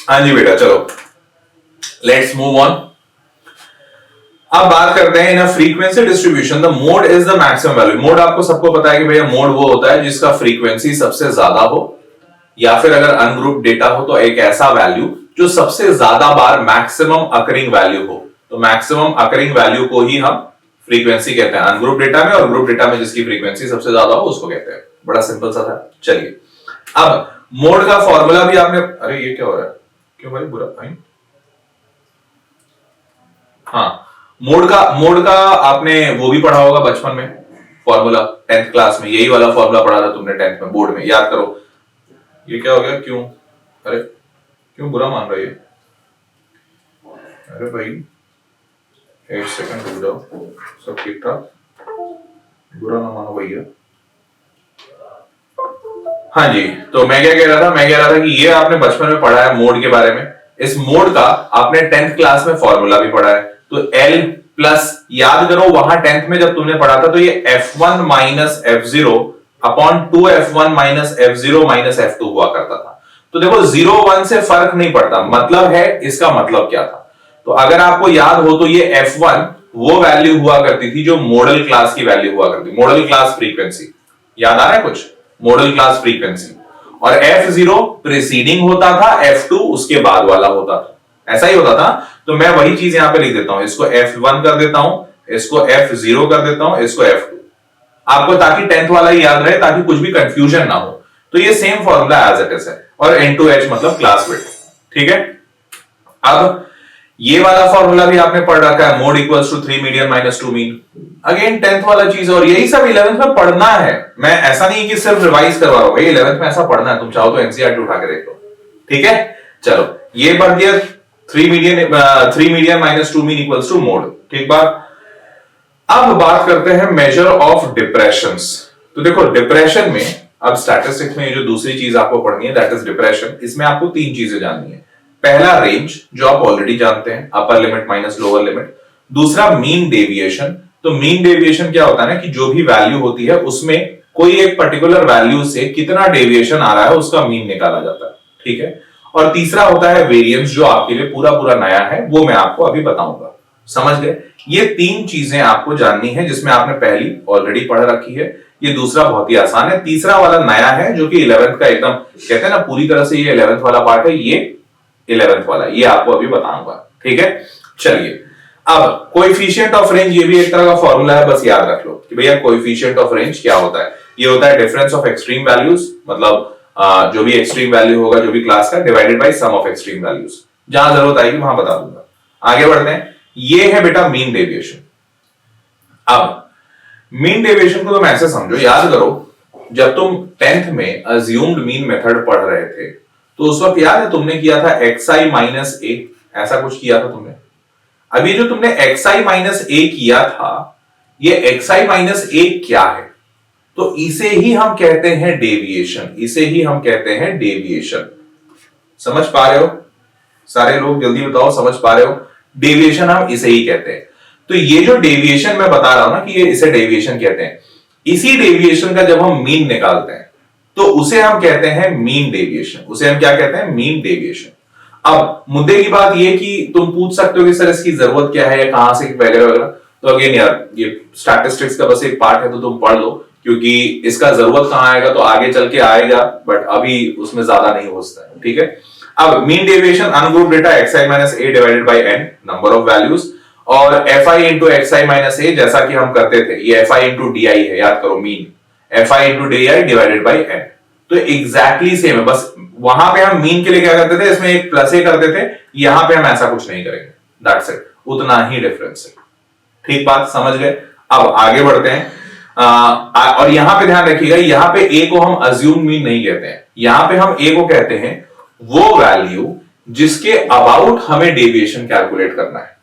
हाँ जी बेटा, चलो लेट्स मूव ऑन। अब बात करते हैं in a frequency distribution the mode is the maximum value. Mode आपको सबको पता है कि भैया मोड वो होता है जिसका फ्रीक्वेंसी सबसे ज्यादा हो, या फिर अगर अनग्रुप डेटा हो तो एक ऐसा वैल्यू जो सबसे ज्यादा बार मैक्सिमम अकरिंग वैल्यू हो। तो मैक्सिमम अकरिंग वैल्यू को ही हम फ्रीक्वेंसी कहते हैं अनग्रुप डेटा में, और ग्रुप डेटा में जिसकी फ्रीक्वेंसी सबसे ज्यादा हो उसको कहते हैं। बड़ा सिंपल सा था। चलिए अब मोड का फॉर्मूला भी आपने, अरे ये क्या हो रहा है, क्यों भाई बुरा भाई? हाँ, मोड का आपने वो भी पढ़ा होगा बचपन में, फॉर्मूला 10th क्लास में, यही वाला फॉर्मूला पढ़ा था तुमने 10th में बोर्ड में, याद करो। ये क्या हो गया, क्यों, अरे क्यों बुरा मान रही है? अरे भाई 8 सेकंड रुक जाओ, सब ठीक ठाक, बुरा ना मानो भैया। हाँ जी, तो मैं क्या कह रहा था, मैं कह रहा था कि ये आपने बचपन में पढ़ा है मोड के बारे में। इस मोड का आपने 10th क्लास में फॉर्मूला भी पढ़ा है। तो L प्लस, याद करो वहां 10th में जब तुमने पढ़ा था तो ये F1 minus F0 upon 2F1 minus F0 minus F2 हुआ करता था। तो देखो 0-1 से फर्क नहीं पड़ता, मतलब है इसका मतलब क्या था। तो अगर आपको याद हो तो ये F1 वो वैल्यू हुआ करती थी जो मॉडल क्लास की वैल्यू हुआ करती, मॉडल क्लास फ्रीक्वेंसी, याद आ रहा है कुछ, मॉडल क्लास फ्रीक्वेंसी। और F0 प्रीसीडिंग होता था, F2 उसके बाद वाला होता था, ऐसा ही होता था। तो मैं वही चीज यहां पे लिख देता हूं, इसको F1 कर देता हूं, इसको F0 कर देता हूं, इसको F2, आपको ताकि 10th वाला ही याद रहे, ताकि कुछ भी कंफ्यूजन ना हो। तो ये same formula as it is है, और N2H मतलब क्लास विड्थ। ठीक है, अब ये वाला फॉर्मूला भी आपने पढ़ रखा है, mode equals to 3 median minus 2 mean, again 10th वाला चीज, और यही सब 11th में पढ़ना है। मैं ऐसा नहीं कि सिर्फ रिवाइज करवा रहा हूं, 11th में ऐसा पढ़ना है, तुम चाहो तो एनसीईआरटी उठा के देख लो। ठीक है, चलो ये पढ़ दिया, 3 median minus 2 mean equals to mode. ठीक बात। अब बात करते हैं मेजर ऑफ डिप्रेशंस। तो देखो डिप्रेशन में, अब स्टैटिस्टिक्स में ये जो दूसरी चीज आपको पढ़नी है दैट इज डिप्रेशन। इसमें आपको 3 चीजें जाननी है। पहला रेंज, जो आप ऑलरेडी जानते हैं, upper limit minus lower limit. दूसरा मीन डेविएशन। तो मीन डेविएशन क्या होता है ना, कि जो भी वैल्यू होती है उसमें कोई एक पर्टिकुलर वैल्यू से कितना डेविएशन आ रहा है उसका मीन निकाला जाता है। ठीक है, और तीसरा होता है वेरिएंस, जो आपके लिए पूरा पूरा नया है, वो मैं आपको अभी बताऊंगा। समझ गए? ये 3 चीजें आपको जाननी है, जिसमें आपने पहली ऑलरेडी पढ़ रखी है, ये दूसरा बहुत ही आसान है, तीसरा वाला नया है जो कि 11th का एकदम कहते हैं ना पूरी तरह से ये 11th वाला पार्ट है, ये 11th वाला, ये आपको अभी बताऊंगा। ठीक है, चलिए अब कोएफिशिएंट ऑफ रेंज, ये भी एक तरह का फॉर्मूला है, बस याद रख लो कि भैया कोएफिशिएंट ऑफ रेंज क्या होता है। ये होता है डिफरेंस ऑफ एक्सट्रीम वैल्यूज, मतलब जो भी एक्सट्रीम वैल्यू होगा जो भी क्लास का, divided by sum of extreme values. जहां जरूरत आएगी वहां बता दूंगा। आगे बढ़ते हैं, ये है बेटा मीन डेविएशन। अब मीन डेविएशन को तुम ऐसे समझो, याद करो जब तुम 10th में अज्यूम्ड मीन मेथड पढ़ रहे थे तो उस वक्त याद है तुमने किया था xi माइनस a, ऐसा कुछ किया था तुमने। अभी जो तुमने xi माइनस a किया था, ये xi माइनस a क्या है? तो इसे ही हम कहते हैं डेविएशन, इसे ही हम कहते हैं डेविएशन। समझ पा रहे हो? सारे लोग जल्दी बताओ, समझ पा रहे हो? डेविएशन हम इसे ही कहते हैं। तो ये जो डेविएशन मैं बता रहा हूं ना कि ये इसे डेविएशन कहते हैं, इसी डेविएशन का जब हम मीन निकालते हैं तो उसे हम कहते हैं मीन डेविएशन। उसे हम क्या कहते हैं? Mean deviation. अब मुद्दे की बात ये कि तुम पूछ सकते हो कि सर इसकी जरूरत क्या है या कहां से वगैरह वगैरह। तो अगेन यार, ये स्टैटिस्टिक्स का बस एक पार्ट है, तो तुम पढ़ लो, क्योंकि इसका जरूरत कहां आएगा तो आगे चल के आएगा, बट अभी उसमें ज्यादा नहीं हो सकता है। ठीक है, अब mean deviation ungroup data xi minus a divided by n number of values, और fi into xi minus a, जैसा कि हम करते थे, ये fi इंटू di है, याद करो, mean fi into di divided by n। तो एग्जैक्टली सेम है, बस वहां पे हम मीन के लिए क्या करते थे, इसमें एक प्लस ए करते थे, यहां पे हम ऐसा कुछ नहीं करेंगे, दैट्स इट, उतना ही डिफरेंस है। ठीक बात समझ गए? अब आगे बढ़ते हैं। और यहां पे ध्यान रखिएगा, यहां पे ए को हम अज्यूम मीन नहीं कहते हैं, यहां पे हम ए को कहते हैं वो वैल्यू जिसके अबाउट हमें डेविएशन कैलकुलेट करना है।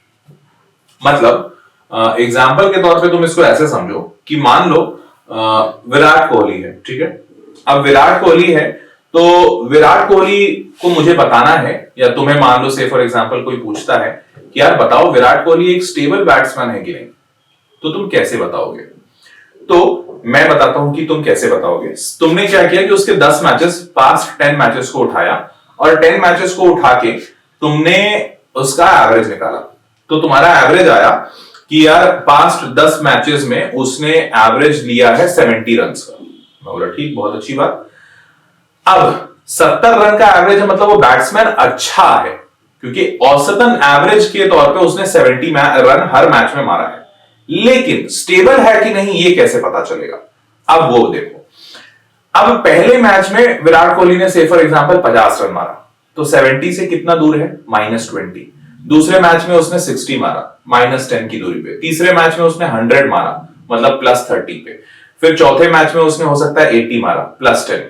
मतलब एग्जाम्पल के तौर पे तुम इसको ऐसे समझो कि मान लो विराट कोहली है, ठीक है। अब विराट कोहली है, तो विराट कोहली को मुझे बताना है, या तुम्हें मान लो से फॉर एग्जांपल कोई पूछता है कि यार बताओ विराट कोहली एक स्टेबल बैट्समैन है कि नहीं, तो तुम कैसे बताओगे? तो मैं बताता हूं कि तुम कैसे बताओगे। तुमने क्या किया कि उसके 10 मैचेस, पास्ट 10 मैचेस को उठाया, और 10 मैचेस को उठा के तुमने उसका एवरेज निकाला। तो तुम्हारा एवरेज आया कि यार पास्ट 10 मैचेस में उसने एवरेज लिया है 70 रन का। मैं बोला ठीक, बहुत अच्छी बात। अब 70 रन का एवरेज है, मतलब वो बैट्समैन अच्छा है, क्योंकि औसतन एवरेज के तौर पे उसने 70 रन हर मैच में मारा है। लेकिन स्टेबल है कि नहीं ये कैसे पता चलेगा? अब वो देखो, अब पहले मैच में विराट कोहली ने से फॉर एग्जांपल 50 रन मारा, तो 70 से कितना दूर है? -20। दूसरे मैच में उसने 60 मारा, -10 की दूरी पे। तीसरे मैच में उसने 100 मारा, मतलब +30 पे। फिर चौथे मैच में उसने हो सकता है 80 मारा, +10।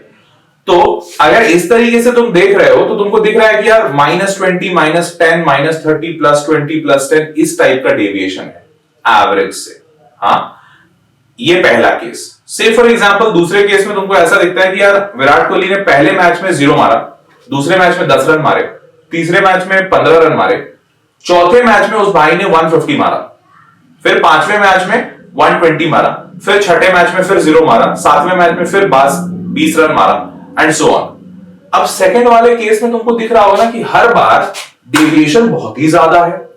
तो अगर इस तरीके से तुम देख रहे हो तो तुमको दिख रहा है कि यार -20, -10, -30, +20, +10, इस टाइप का डेविएशन है एवरेज से। हाँ, ये पहला केस। से फॉर एग्जांपल दूसरे केस में तुमको ऐसा दिखता है कि यार विराट कोहली ने पहले मैच में 0 मारा, दूसरे मैच में 10 रन मारे, तीसरे मैच में 15 रन मारे, चौथे मैच में उस भाई ने 150 मारा, फिर पांचवें मैच में 120 मारा, फिर छठे मैच में फिर 0 मारा, सातवें मैच में फिर 20 रन मारा, एंड सो ऑन। अब सेकंड वाले केस में तुमको दिख रहा होगा ना कि हर बार डेविएशन बहुत ही ज्यादा है।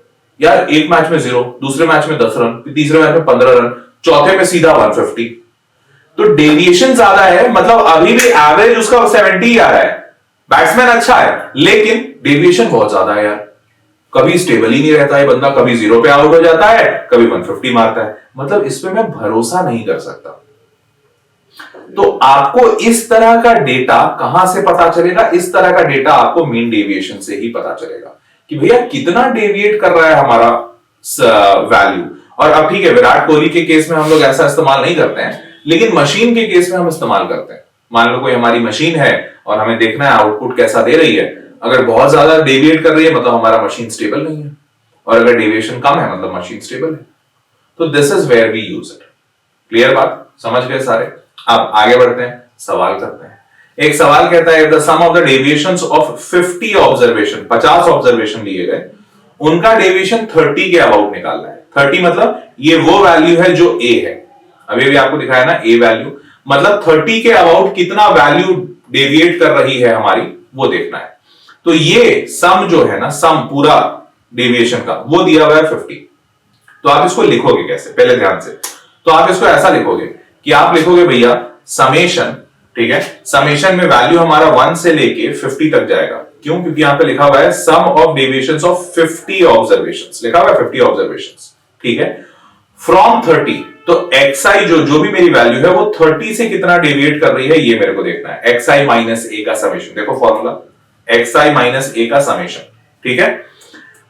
यार एक मैच में 0, दूसरे मैच में 10 रन, तीसरे मैच में 15 रन, चौथे में सीधा 150। तो डेविएशन ज्यादा है, मतलब अभी भी एवरेज उसका 70 आ रहा है, बैट्समैन अच्छा है, लेकिन डेविएशन बहुत ज्यादा है यार। कभी स्टेबल ही नहीं रहता है बंदा, कभी 0 पे आउट हो जाता है, कभी 150 मारता है, मतलब इस पे मैं भरोसा नहीं कर सकता। तो आपको इस तरह का डेटा कहां से पता चलेगा? इस तरह का डेटा आपको मीन डेविएशन से ही पता चलेगा कि भैया कितना डेविएट कर रहा है हमारा वैल्यू। और अब ठीक है, विराट कोहली के केस में हम लोग ऐसा इस्तेमाल नहीं करते हैं, लेकिन मशीन के केस में हम इस्तेमाल करते हैं। मान लो कोई हमारी मशीन है और हमें देखना है आउटपुट कैसा दे रही है। अगर बहुत ज्यादा डेविएट कर रही है मतलब हमारा मशीन स्टेबल नहीं है, और अगर डेविएशन कम है मतलब मशीन स्टेबल है। तो this is where we use it. Clear बात? समझ गए सारे? अब आगे बढ़ते हैं, सवाल करते हैं। एक सवाल कहता है, the sum of the deviations of 50 observation, 50 observation लिए गए, उनका डेविएशन 30 के अबाउट निकालना है। 30 मतलब ये वो वैल्यू है जो ए है, अभी भी आपको दिखाया ना ए वैल्यू, मतलब 30 के अबाउट कितना वैल्यू डेविएट कर रही है हमारी, वो देखना है। तो ये सम जो है ना, सम पूरा डेविएशन का, वो दिया हुआ है 50। तो आप इसको लिखोगे कैसे? पहले ध्यान से, तो आप इसको ऐसा लिखोगे कि आप लिखोगे भैया समेशन, ठीक है, समेशन में वैल्यू हमारा 1 से लेके 50 तक जाएगा। क्यों? क्योंकि यहां पे लिखा हुआ है सम ऑफ डेविएशंस ऑफ 50 ऑब्जर्वेशंस, लिखा हुआ है 50 ऑब्जर्वेशंस, ठीक है, फ्रॉम 30। तो xi जो भी मेरी वैल्यू है वो 30 से कितना डेविएट कर रही है ये मेरे को देखना है। xi माइनस a का समेशन, देखो फॉर्मूला, xi माइनस a का समेशन, ठीक है।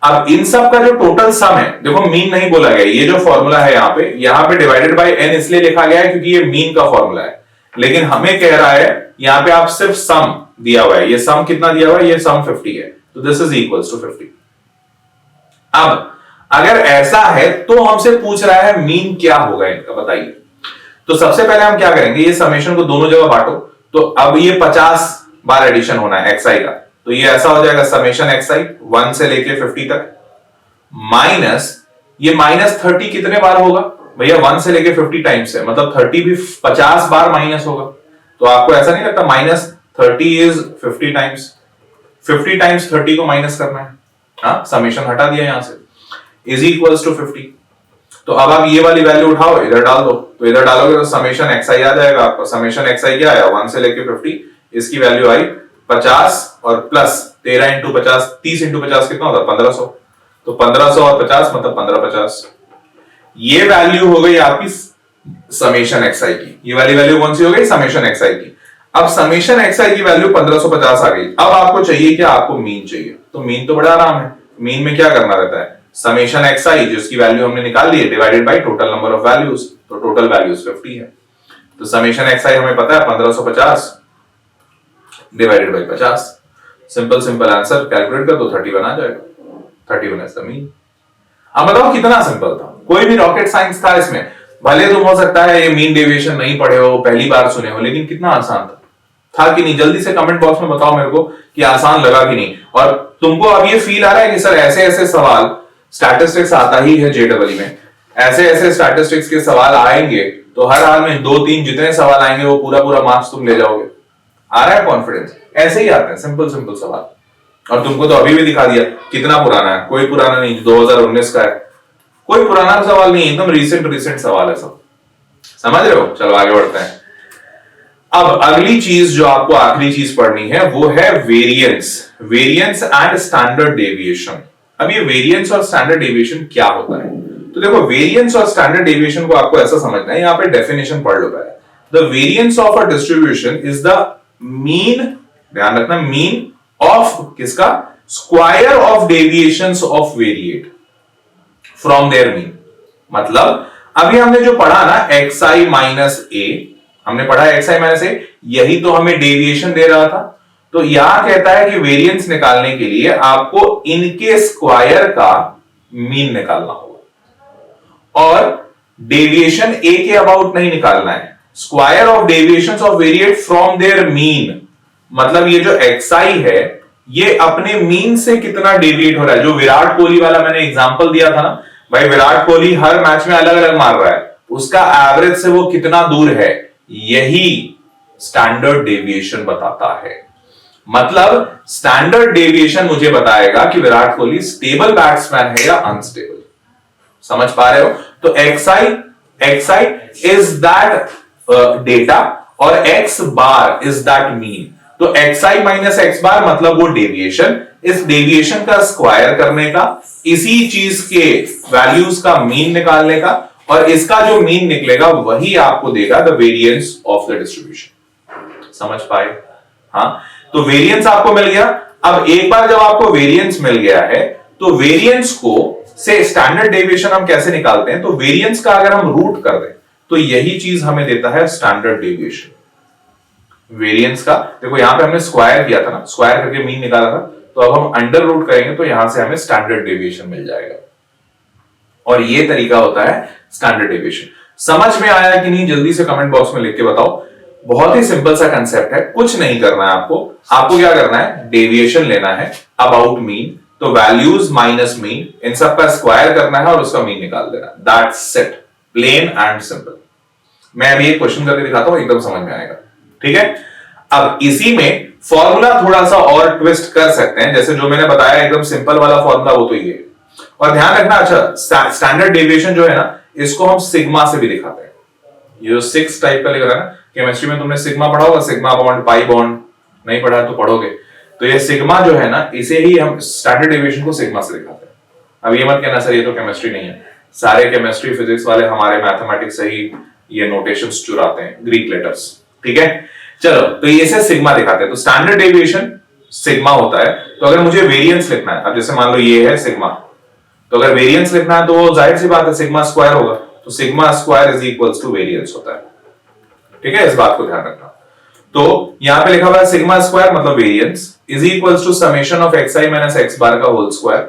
अब इन सब का जो टोटल सम है, देखो मीन नहीं बोला गया, ये जो फॉर्मूला है यहाँ पे डिवाइडेड बाय n इसलिए लिखा गया है क्योंकि ये मीन का फॉर्मूला है, लेकिन हमें कह रहा है यहाँ पे आप सिर्फ सम दिया हुआ है, ये सम कितना दिया हुआ है, ये सम 50 है, तो दिस इज इक्वल्स टू 50। अब अगर ऐसा है तो हमसे पूछ रहा है मीन क्या होगा इनका, बताइए। तो सबसे पहले हम क्या करेंगे, ये समेशन को दोनों जगह बांटो, तो अब ये 50 बार एडिशन होना है xi का, तो ये ऐसा हो जाएगा समेशन xi 1 से लेके 50 तक माइनस ये -30 कितने बार होगा भैया 1 से लेके 50 टाइम्स है, मतलब 30 भी 50 बार माइनस होगा। तो आपको ऐसा नहीं लगता -30 इज 50 टाइम्स, 50 टाइम्स 30 को माइनस करना है। हाँ, समेशन हटा दिया यहां से, इज इक्वल्स टू 50। तो अब आप ये वाली वैल्यू उठाओ, इधर डाल दो, तो इधर डालोगे तो समेशन xi आ जाएगा आपका। समेशन xi क्या आया 1 से लेके 50, इसकी वैल्यू आई 50 और प्लस 13 इंटू 50, 30 इंटू 50 कितना होता है 1500, तो 1500 और 50 मतलब 1550। ये वैल्यू हो गई आपकी समेशन xi की, ये वाली वैल्यू कौन सी हो गई समेशन xi की। अब समेशन xi की वैल्यू 1550 आ गई। अब आपको चाहिए क्या, आपको मीन चाहिए। तो मीन तो बड़ा आराम है, मीन में क्या करना रहता है, समेशन xi जिसकी वैल्यू हमने निकाल ली है divided by total number of values, तो टोटल वैल्यूज 50 है। तो समेशन xi हमें पता है 1550 divided by 50, simple simple answer calculate कर दो 31 आ जाएगा। 31 इज द मीन। अब बताओ कितना सिंपल था, कोई भी रॉकेट साइंस था इसमें। भले तुम हो सकता है ये मीन डेविएशन नहीं पढ़े हो, पहली बार सुने हो, लेकिन कितना आसान था कि नहीं? जल्दी से कमेंट बॉक्स में बताओ मेरे को कि आसान लगा कि नहीं। और तुमको अब ये फील आ रहा है कि सर ऐसे ऐसे सवाल, स्टैटिस्टिक्स आता ही है जेडबलई में, ऐसे ऐसे स्टैटिस्टिक्स के सवाल आएंगे तो हर हाल में 2-3 जितने सवाल आएंगे वो पूरा पूरा मार्क्स तुम ले जाओगे। आ रहा है कॉन्फिडेंस? ऐसे ही आते हैं सिंपल सिंपल सवाल। और तुमको तो अभी भी दिखा दिया कितना पुराना है, कोई पुराना नहीं, 2019 का है, कोई पुराना सवाल नहीं, एकदम रिसेंट सवाल है सब। समझ रहे हो? चलो आगे बढ़ते हैं। अब अगली चीज जो आपको आखिरी चीज पढ़नी है वो है variance, variance and standard deviation. अब ये वेरिएंस और स्टैंडर्ड डेविएशन क्या होता है? तो देखो वेरिएंस और स्टैंडर्ड डेविएशन को आपको ऐसा समझना है, यहां पे डेफिनेशन पढ़ लो पहले। The variance of a distribution is the mean, ध्यान रखना, मीन ऑफ किसका, square of deviations of variate from there mean. मतलब अभी हमने जो पढ़ा ना xi माइनस a, हमने पढ़ा xi माइनस a, यही तो हमें डेविएशन दे रहा था। तो यहां कहता है कि वेरिएंस निकालने के लिए आपको इनके स्क्वायर का मीन निकालना होगा और डेविएशन a के अबाउट नहीं निकालना है, square of deviations of variate from there mean. मतलब ये जो xi है ये अपने मीन से कितना डेविएट हो रहा है। जो विराट कोहली वाला मैंने एग्जांपल दिया था ना भाई, विराट कोहली हर मैच में अलग अलग मार रहा है, उसका एवरेज से वो कितना दूर है, यही स्टैंडर्ड डेविएशन बताता है। मतलब स्टैंडर्ड डेविएशन मुझे बताएगा कि विराट कोहली स्टेबल बैट्समैन है या अनस्टेबल। समझ पा रहे हो? तो xi इज दैट डेटा और x bar is that mean. तो xi माइनस x बार मतलब वो डेविएशन, इस डेविएशन का स्क्वायर करने का, इसी चीज के वैल्यूज का मीन निकालने का, और इसका जो मीन निकलेगा वही आपको देगा the variance of the distribution. समझ पाए? हाँ, तो वेरिएंस आपको मिल गया। अब एक बार जब आपको वेरिएंस मिल गया है तो वेरिएंस को से स्टैंडर्ड डेविएशन हम कैसे निकालते हैं? तो वेरिएंस का अगर हम रूट कर दें तो यही चीज हमें देता है स्टैंडर्ड डेविएशन। वेरिएंस का देखो यहां पे हमने स्क्वायर किया था ना, स्क्वायर करके मीन निकाला था, तो अब हम अंडर रूट करेंगे तो यहां से हमें स्टैंडर्ड डेविएशन मिल जाएगा। और ये तरीका होता है स्टैंडर्ड डेविएशन। समझ में आया कि नहीं? जल्दी से कमेंट बॉक्स में लिख के बताओ। बहुत ही सिंपल सा कंसेप्ट है, कुछ नहीं करना है आपको। आपको क्या करना है, डेविएशन लेना है अबाउट मीन, तो वैल्यूज माइनस मीन, इन सब का स्क्वायर करना है और उसका मीन निकाल देना। That's it, plain and simple. मैं अभी एक क्वेश्चन करके दिखाता हूं, एकदम समझ में आएगा। ठीक है? अब इसी में फॉर्मूला थोड़ा सा और ट्विस्ट कर सकते हैं, जैसे जो मैंने बताया एकदम सिंपल वाला फॉर्मूला वो तो ये है। और ध्यान रखना, अच्छा स्टैंडर्ड डेविएशन जो है ना, इसको हम सिग्मा से भी दिखाते हैं। ये जो 6 टाइप का लिख रहा है ना, केमिस्ट्री में तुमने सिग्मा पढ़ा होगा, सिग्मा बॉन्ड, पाई बॉन्ड, नहीं पढ़ा तो पढ़ोगे। तो ये सिग्मा जो है ना, इसे ही हम स्टैंडर्ड डेविएशन को सिग्मा से दिखाते हैं। अब ये मत कहना सर ये तो केमिस्ट्री नहीं है, सारे केमिस्ट्री फिजिक्स वाले हमारे मैथमेटिक्स से ही ये नोटेशंस चुराते हैं, ग्रीक लेटर्स। ठीक है, चलो तो ये से सिग्मा दिखाते हैं। तो स्टैंडर्ड डेविएशन सिग्मा होता है। तो अगर मुझे वेरिएंस लिखना है, अब जैसे मान लो ये है सिग्मा, तो अगर वेरिएंस लिखना है तो जाहिर सी बात है सिग्मा स्क्वायर होगा, तो sigma square is equals to variance होता है। ठीक है, इस बात को ध्यान रखना। तो यहां पे लिखा हुआ है सिग्मा स्क्वायर मतलब variance is equals to summation of xi minus x bar का होल स्क्वायर,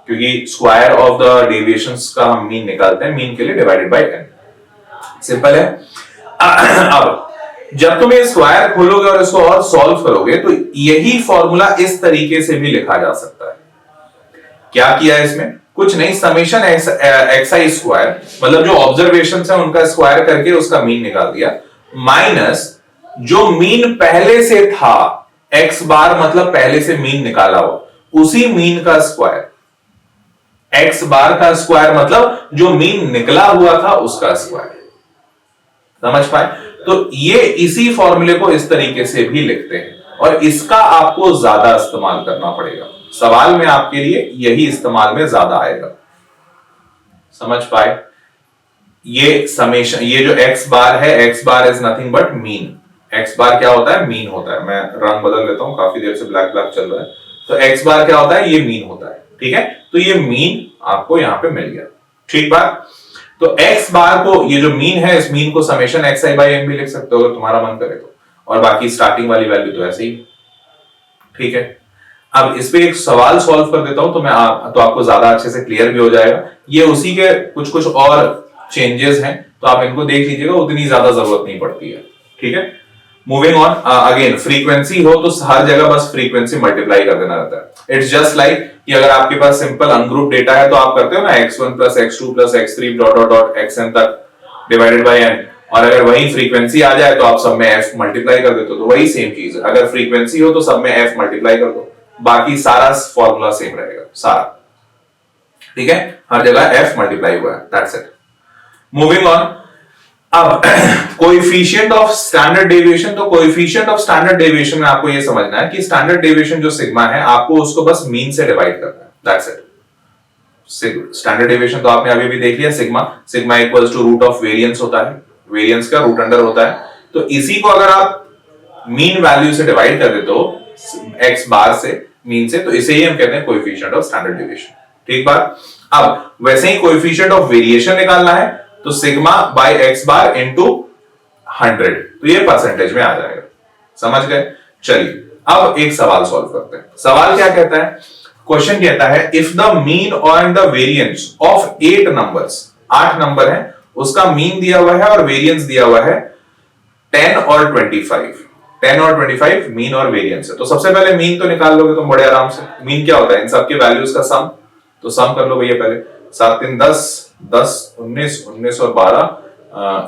क्योंकि स्क्वायर ऑफ द डेविएशंस का हम मीन निकालते हैं, मीन के लिए डिवाइडेड बाय n। सिंपल है। अब जब तुम ये स्क्वायर खोलोगे और इसको और सॉल्व करोगे तो यही फॉर्मूला इस तरीके से भी लिखा जा सकता है। क्या किया है इसमें? कुछ नहीं, समेशन एक्स आई स्क्वायर, मतलब जो ऑब्जर्वेशन है उनका स्क्वायर करके उसका मीन निकाल दिया, माइनस जो मीन पहले से था, एक्स बार मतलब पहले से मीन निकाला हो, उसी मीन का स्क्वायर। एक्स बार का स्क्वायर मतलब जो मीन निकला हुआ था उसका स्क्वायर। समझ पाए? तो ये इसी फॉर्मूले को इस तरीके से भी लिखते हैं और इसका आपको ज्यादा इस्तेमाल करना पड़ेगा सवाल में, आपके लिए यही इस्तेमाल में ज्यादा आएगा। समझ पाए? ये समेशन, ये जो एक्स बार है, X bar is nothing but mean. X bar क्या होता है? मीन होता है। मैं रंग बदल लेता हूं, काफी देर से ब्लैक ब्लैक चल रहा है। तो एक्स बार क्या होता है? ये मीन होता है। ठीक है, तो ये मीन आपको यहां पे मिल गया। ठीक बात? तो एक्स बार को, ये जो मीन है, इस मीन को summation X I by N भी लिख सकते हो अगर तुम्हारा मन करे तो, और बाकी स्टार्टिंग वाली वैल्यू तो ऐसे ही। ठीक है, अब इस पे एक सवाल सॉल्व कर देता हूं तो आपको ज्यादा अच्छे से क्लियर भी हो जाएगा। ये उसी के कुछ कुछ और चेंजेस हैं, तो आप इनको देख लीजिएगा, उतनी ज्यादा जरूरत नहीं पड़ती है। ठीक है, मूविंग ऑन। अगेन फ्रीक्वेंसी हो तो हर जगह बस फ्रीक्वेंसी मल्टीप्लाई कर देना रहता है। इट्स जस्ट लाइक कि अगर आपके पास सिंपल अनग्रुप डेटा है तो आप करते हो ना x1 plus x2 plus x3 dot dot dot xn तक डिवाइडेड बाय n, और अगर वही फ्रीक्वेंसी आ जाए तो आप सब में f मल्टीप्लाई कर देते हो। तो वही सेम चीज है, अगर फ्रीक्वेंसी हो तो सब में f मल्टीप्लाई कर दो, बाकी सारा फॉर्मूला सेम रहेगा सारा। ठीक है, हर जगह f मल्टीप्लाई हुआ है, दैट्स इट। Moving on. अब कोएफिशिएंट ऑफ स्टैंडर्ड डेविएशन, तो कोएफिशिएंट ऑफ स्टैंडर्ड डेविएशन में आपको ये समझना है कि स्टैंडर्ड डेविएशन जो सिग्मा है, आपको उसको बस मीन से डिवाइड करना है, दैट्स इट। स्टैंडर्ड डेविएशन तो आपने अभी भी देख लिया, sigma equals to root of variance होता है, वेरिएंस का रूट अंडर होता है। तो इसी को अगर आप मीन वैल्यू से डिवाइड कर देते हो, एक्स बार से, मीन से, तो इसे ही हम कहते हैं कोएफिशिएंट ऑफ स्टैंडर्ड डेविएशन। ठीक बात? अब वैसे ही कोएफिशिएंट ऑफ वेरिएशन निकालना है तो sigma bye x bar into 100, तो ये परसेंटेज में आ जाएगा। समझ गए? चलिए अब एक सवाल सॉल्व करते हैं। सवाल क्या कहता है? क्वेश्चन कहता है इफ द मीन और the variance of 8 numbers, 8 number है, उसका मीन दिया हुआ है और वेरिएंस दिया हुआ है 10 और 25। 10 और 25 मीन और वेरिएंस है। तो सबसे पहले मीन तो निकाल लोगे तुम बड़े आराम से। मीन क्या होता है? इन सबके वैल्यूज का सम। तो सम कर लो भैया पहले। 7 3 10, 10 19, 19 और 12,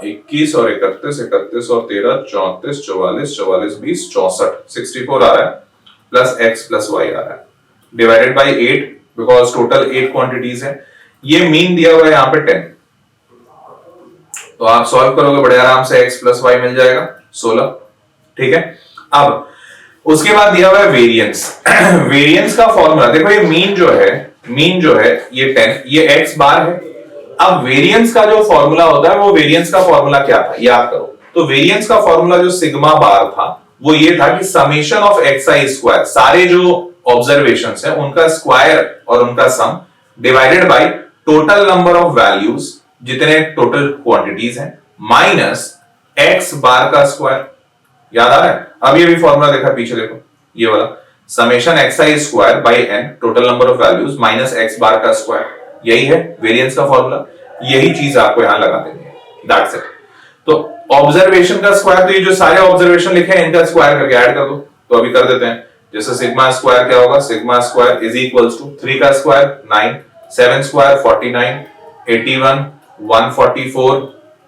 21 और 31, 31 और 13, 34, 44, 44 20, 64, 64 आ रहा है, प्लस x प्लस y आ रहा है, divided by 8, because total 8 quantities है। ये मीन दिया हुआ है यहाँ पे 10, तो आप सॉल्व करोगे बड़े आराम से, x प्लस y मिल जाएगा 16। ठीक है, अब उसके बाद दिया हुआ है वेरिएंस। वेरिएंस का फॉर्मूला देखो, ये मीन जो है ये 10, ये x बार है। अब वेरिएंस का जो फॉर्मूला होता है, वो वेरिएंस का फॉर्मूला क्या था याद करो। तो वेरिएंस का फॉर्मूला जो सिग्मा बार था वो ये था कि summation of X I square, सारे जो ऑब्जर्वेशंस है उनका स्क्वायर और उनका sum, divided by total number of values, जितने टोटल क्वांटिटीज हैं, माइनस एक्स बार का स्क्वायर। याद आ रहा है? अब ये भी फॉर्मूला देखा पीछे, देखो ये वाला, summation X I square by N, total number of values, minus X bar का स्क्वायर। यही है वेरिएंस का फॉर्मूला। यही चीज आपको यहां लगा देनी है, दैट्स इट। तो ऑब्जर्वेशन का स्क्वायर, तो ये जो सारे ऑब्जर्वेशन लिखे हैं इनका स्क्वायर करके ऐड कर दो। तो अभी कर देते हैं। जैसे सिग्मा स्क्वायर क्या होगा? Sigma square is equals to 3 का square 9, 7 square 49, 81, 144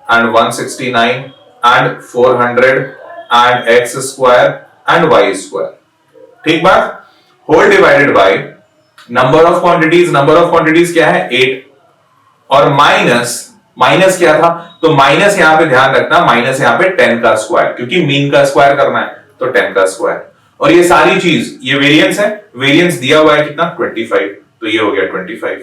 and 169 and 400 and x square and y square. ठीक बात? Whole divided by number of quantities क्या है? 8, और माइनस क्या था? तो माइनस यहां पे ध्यान रखना, माइनस यहां पे 10 का स्क्वायर, क्योंकि मीन का स्क्वायर करना है, तो 10 का स्क्वायर। और ये सारी चीज, ये वेरिएंस है, वेरिएंस दिया हुआ है कितना? 25, तो ये हो गया 25।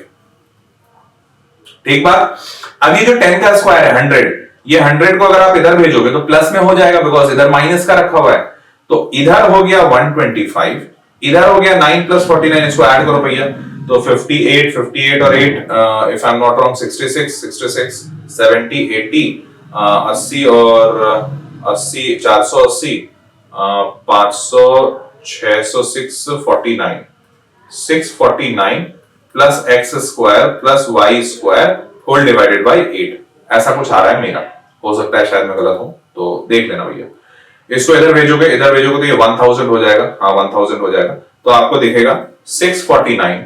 ठीक बात? अब ये जो 10 का स्क्वायर है 100, ये 100 को अगर आप इधर भेजोगे तो प्लस में हो जाएगा, बिकॉज इधर माइनस का रखा हुआ है। तो इधर हो गया 125, इधर हो गया 9 प्लस 49, इसको ऐड करो भैया, तो 58 और 8, if I am not wrong 66, 70, 80, 80 और 80, 480, 500, 600, 649 plus X square plus Y square whole divided by 8, ऐसा कुछ आ रहा है मेरा। हो सकता है शायद मैं गलत हूं, तो देख लेना भैया। इसको इधर भेजोगे तो ये 1000 हो जाएगा, हाँ 1000 हो जाएगा। तो आपको दिखेगा 649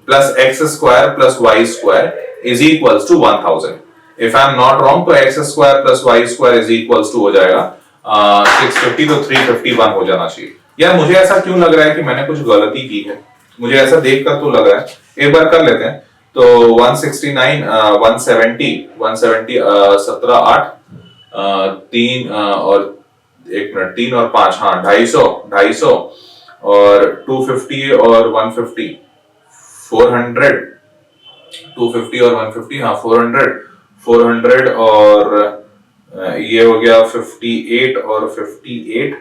plus X square plus Y square is equals to 1000। If I am not wrong तो X square plus Y square is equals to हो जाएगा 650, तो 351 हो जाना चाहिए। यार मुझे ऐसा क्यों लग रहा है कि मैंने कुछ गलती की है, मुझे ऐसा देखकर तो लग रहा है, एक बार कर लेते हैं। तो 169 170 17 8 3 और 1 मिनट 3 और 5, हाँ 250 और 250 और 150 400 250 और 150, हाँ 400 और ये हो गया 58 और 58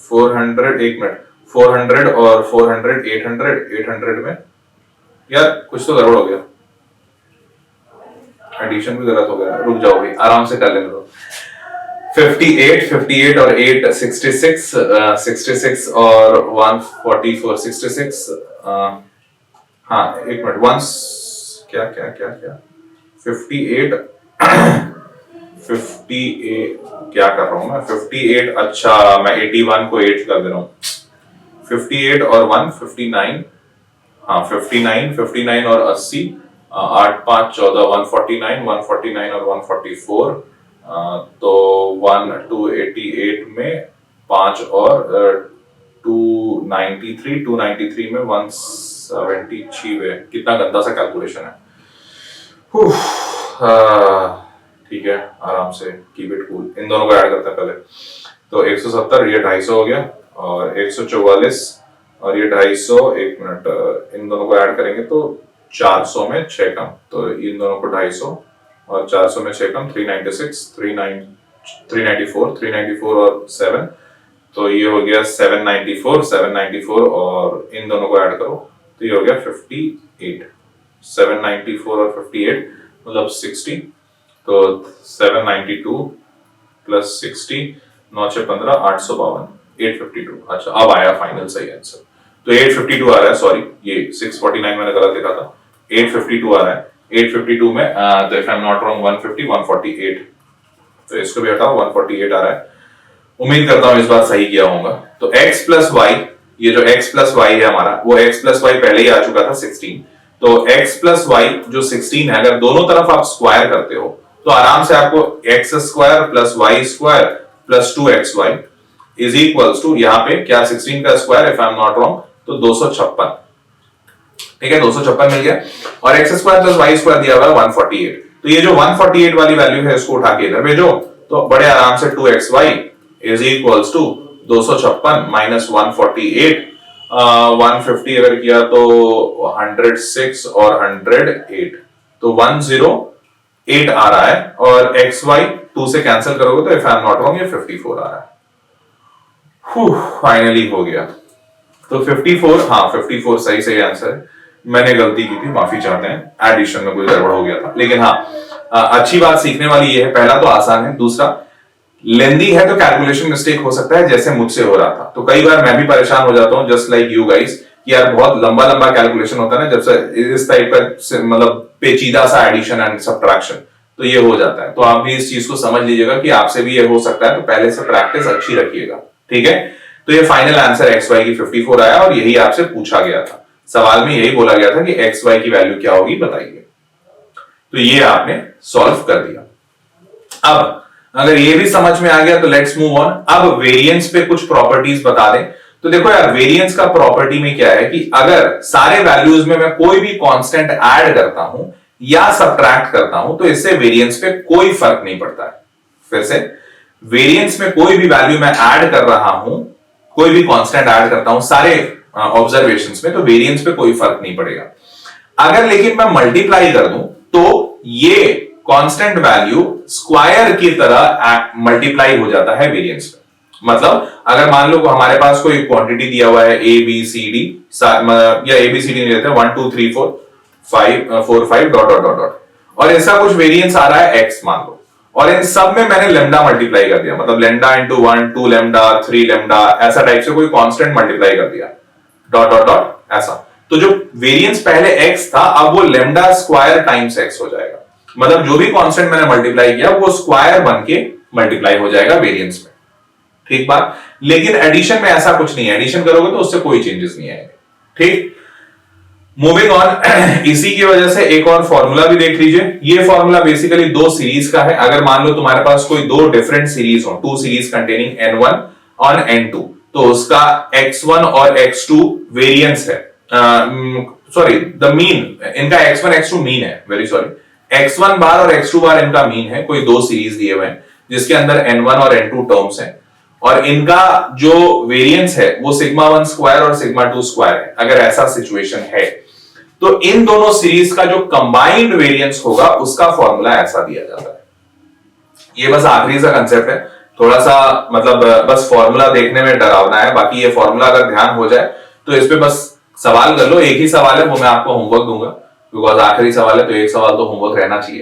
400, 1 मिनट 400 और 400 800 में यार कुछ तो गड़बड़ हो गया, एडिशन भी गलत हो गया, रुक जाओ भाई आराम से कर लेने दो। 58 और 8 66 66 और 144 66 हाँ 1 मिनट 1 क्या 58 58 क्या कर रहा हूं मैं, 58 अच्छा मैं 81 को 8 कर दे रहा हूं, 58 और 159, हाँ 59 और 80 8 5 14 149 और 144 तो 288 में 5 और 293 में 176 है। कितना गंदा सा कैलकुलेशन है। ठीक है आराम से कीप इट कूल। इन दोनों को ऐड करते हैं पहले। तो 170 ये 250 हो गया और 144 और ये 250, 1 मिनट इन दोनों को ऐड करेंगे तो 400 में 6 कम, तो इन दोनों को 250 और 400 में 6 कम 396 394 और 7, तो ये हो गया 794 और इन दोनों को ऐड करो तो ये हो गया 58, 794 और 58 मतलब 60, तो 792 प्लस 60 9 6 15 852 852। अच्छा अब आया फाइनल सही आंसर, तो 852 आ रहा है, सॉरी ये 649 मैंने गलत लिखा था, 852 आ रहा है। 852 में तो if I am not wrong 150 148, तो इसको भी हटाओ 148 आ रहा है। उम्मीद करता हूं इस बार सही किया होगा। तो x प्लस वाई, ये जो x प्लस वाई है हमारा वो x प्लस वाई पहले ही आ चुका था 16, तो x प्लस वाई जो 16 है अगर दोनों तरफ आप स्क्वायर करते हो तो आराम से आपको x square plus Y square plus 2xy is equals to यहाँ पे क्या 16 का square if I am not wrong तो 256, ठीक है 256 मिल गया और x square plus Y square दिया हुआ है 148, तो ये जो 148 वाली वैल्यू है इसको उठा के इधर भेजो तो बड़े आराम से 2xy is equals to 256 minus 148 150 अगर किया तो 106 और 108, तो 108 आ रहा है और xy 2 से कैंसिल करोगे तो if I am not wrong ये 54 आ रहा है। फाइनली हो गया, तो 54, हाँ 54 सही आंसर है। मैंने गलती की थी, माफी चाहते हैं, एडिशन में कोई गड़बड़ हो गया था, लेकिन हाँ अच्छी बात सीखने वाली ये है, पहला तो आसान है, दूसरा लेंदी है तो कैलकुलेशन मिस्टेक हो सकता है जैसे मुझसे हो रहा था। तो कई बार मैं भी परेशान हो जाता हूं जस्ट लाइक यू गाइस कि यार बहुत लंबा कैलकुलेशन होता है ना, जब से इस टाइप का मतलब पेचीदा सा एडिशन एंड सबट्रैक्शन, तो ये हो जाता है। तो आप भी इस चीज को समझ लीजिएगा कि आपसे भी ये हो सकता है, तो पहले से प्रैक्टिस अच्छी रखिएगा, ठीक है। तो ये फाइनल आंसर XY की 54 आया और यही आपसे पूछा गया था, सवाल में यही बोला गया था कि XY की वैल्यू क्या होगी बताइए, तो ये आपने सॉल्व कर दिया। अब अगर ये भी समझ में आ गया तो लेट्स मूव ऑन। अब वेरिएंस पे कुछ प्रॉपर्टीज बता दें। तो देखो यार वेरिएंस का प्रॉपर्टी में क्या है कि अगर सारे वैल्यूज में मैं कोई भी कांस्टेंट ऐड करता हूं या सब्ट्रैक्ट करता हूं तो इससे वेरिएंस पे कोई फर्क नहीं पड़ता है। फिर से, वेरिएंस में कोई भी वैल्यू मैं ऐड कर रहा हूं, कोई भी कांस्टेंट ऐड करता हूं सारे ऑब्जर्वेशंस में, तो वेरिएंस पे कोई फर्क नहीं पड़ेगा। अगर लेकिन मैं मल्टीप्लाई कर दूं तो ये कांस्टेंट वैल्यू स्क्वायर की तरह मल्टीप्लाई हो जाता है वेरिएंस में। मतलब अगर मान लो हमारे पास कोई क्वांटिटी दिया हुआ है ए बी सी डी, या ए बी सी डी नहीं लेते 1 2 3 4 5 4 5 डॉट डॉट डॉट डॉट, और ऐसा कुछ वेरिएंस आ रहा है एक्स मान लो, और इन सब में मैंने लेमडा मल्टीप्लाई कर दिया, मतलब लेमडा इंटू 1 2 लेमडा 3 लेमडा ऐसा टाइप से कोई कांस्टेंट मल्टीप्लाई कर दिया डॉट डॉट डॉट ऐसा, तो जो वेरिएंस पहले एक्स था अब वो लेमडा स्क्वायर टाइम्स एक्स हो जाएगा। मतलब जो भी कांस्टेंट मैंने मल्टीप्लाई किया वो स्क्वायर बन के मल्टीप्लाई हो जाएगा वेरिएंस में, ठीक बात। लेकिन एडिशन में ऐसा कुछ नहीं है, एडिशन करोगे तो उससे कोई चेंजेस नहीं आएंगे। ठीक, मूविंग ऑन। इसी की वजह से एक और फॉर्मूला भी देख लीजिए। ये फॉर्मूला बेसिकली दो सीरीज का है। अगर मान लो तुम्हारे पास कोई दो डिफरेंट सीरीज हो, टू सीरीज कंटेनिंग N1 और N2, तो उसका X1 और X2 वेरिएंस है, सॉरी द मीन, इनका X1 X2 मीन है, वेरी सॉरी, X1 बार और X2 बार इनका मीन है। कोई दो सीरीज दिए हुए हैं जिसके अंदर N1 और N2 टर्म्स हैं, और इनका जो वेरिएंस है वो सिग्मा 1 स्क्वायर और सिग्मा 2 स्क्वायर है। अगर ऐसा सिचुएशन है तो इन दोनों सीरीज का जो कंबाइंड वेरिएंस होगा उसका फॉर्मूला ऐसा दिया जाता है। ये बस आखिरी सा कंसेप्ट है, थोड़ा सा मतलब बस फॉर्मूला देखने में डरावना है। बाकी ये फॉर्मूला अगर ध्यान हो जाए तो इस पे बस सवाल कर लो। एक ही सवाल है, वो मैं आपको होमवर्क दूंगा, बिकॉज आखिरी सवाल है तो एक सवाल तो होमवर्क रहना चाहिए।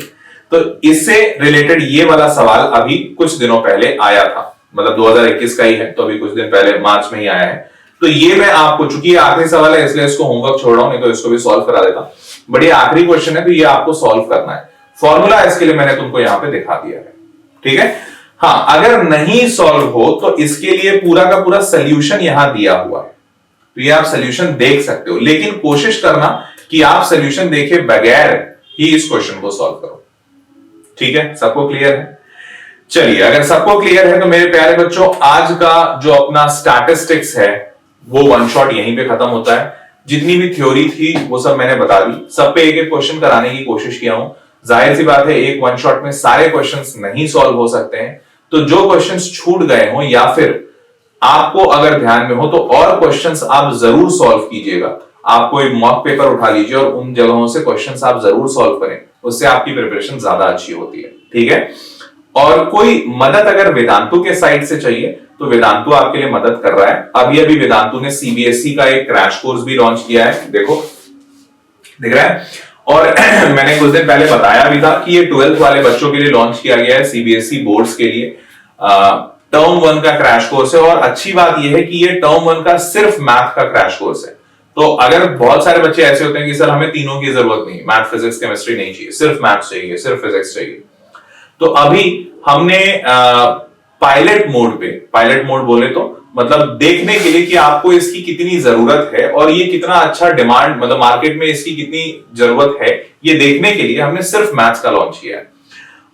तो इससे रिलेटेड ये वाला सवाल अभी कुछ दिनों पहले आया था, मतलब 2021 का ही है, तो अभी कुछ दिन पहले मार्च में ही आया है। तो ये मैं आपको, चूंकि ये आखिरी सवाल है इसलिए इसको होमवर्क छोड़ रहा हूं, नहीं तो इसको भी सॉल्व करा देता, बट ये आखिरी क्वेश्चन है तो ये आपको सॉल्व करना है। फॉर्मूला इसके लिए मैंने तुमको यहां पे दिखा दिया है, ठीक है। हाँ, अगर नहीं सॉल्व हो तो इसके लिए पूरा का पूरा सोल्यूशन यहां दिया हुआ है, तो ये आप सोल्यूशन देख सकते हो, लेकिन कोशिश करना कि आप सोल्यूशन देखे बगैर ही इस क्वेश्चन को सॉल्व करो, ठीक है। सबको क्लियर है? चलिए, अगर सबको क्लियर है तो मेरे प्यारे बच्चों, आज का जो अपना स्टैटिस्टिक्स है वो वन शॉट यहीं पे खत्म होता है। जितनी भी थ्योरी थी वो सब मैंने बता दी, सब पे एक एक क्वेश्चन कराने की कोशिश किया हूं। जाहिर सी बात है एक वन शॉट में सारे क्वेश्चंस नहीं सॉल्व हो सकते हैं, तो जो क्वेश्चंस छूट गए हो या फिर आपको अगर ध्यान में हो तो और क्वेश्चंस आप जरूर सॉल्व कीजिएगा। आप कोई मॉक पेपर उठा लीजिए और उन जगहों से क्वेश्चंस आप जरूर सॉल्व करें, उससे आपकी प्रिपरेशन ज्यादा अच्छी होती है, ठीक है। और कोई मदद अगर वेदांतु के साइड से चाहिए तो वेदांतु आपके लिए मदद कर रहा है। अभी अभी वेदांतु ने सीबीएसई का एक क्रैश कोर्स भी लॉन्च किया है, देखो दिख रहा है। और मैंने कुछ दिन पहले बताया भी था कि ये 12th वाले बच्चों के लिए लॉन्च किया गया है, सीबीएसई बोर्ड्स के लिए। टर्म 1 का क्रैश कोर्स है, और अच्छी बात यह है कि ये टर्म 1 का सिर्फ मैथ का क्रैश कोर्स है। तो अगर बहुत सारे बच्चे ऐसे होते हैं कि सर हमें तीनों की जरूरत नहीं, मैथ फिजिक्स केमिस्ट्री नहीं चाहिए, सिर्फ मैथ चाहिए, सिर्फ फिजिक्स चाहिए, तो अभी हमने पायलट मोड बोले तो मतलब देखने के लिए कि आपको इसकी कितनी जरूरत है और ये कितना अच्छा डिमांड, मतलब मार्केट में इसकी कितनी जरूरत है, ये देखने के लिए हमने सिर्फ मैथ्स का लॉन्च किया है।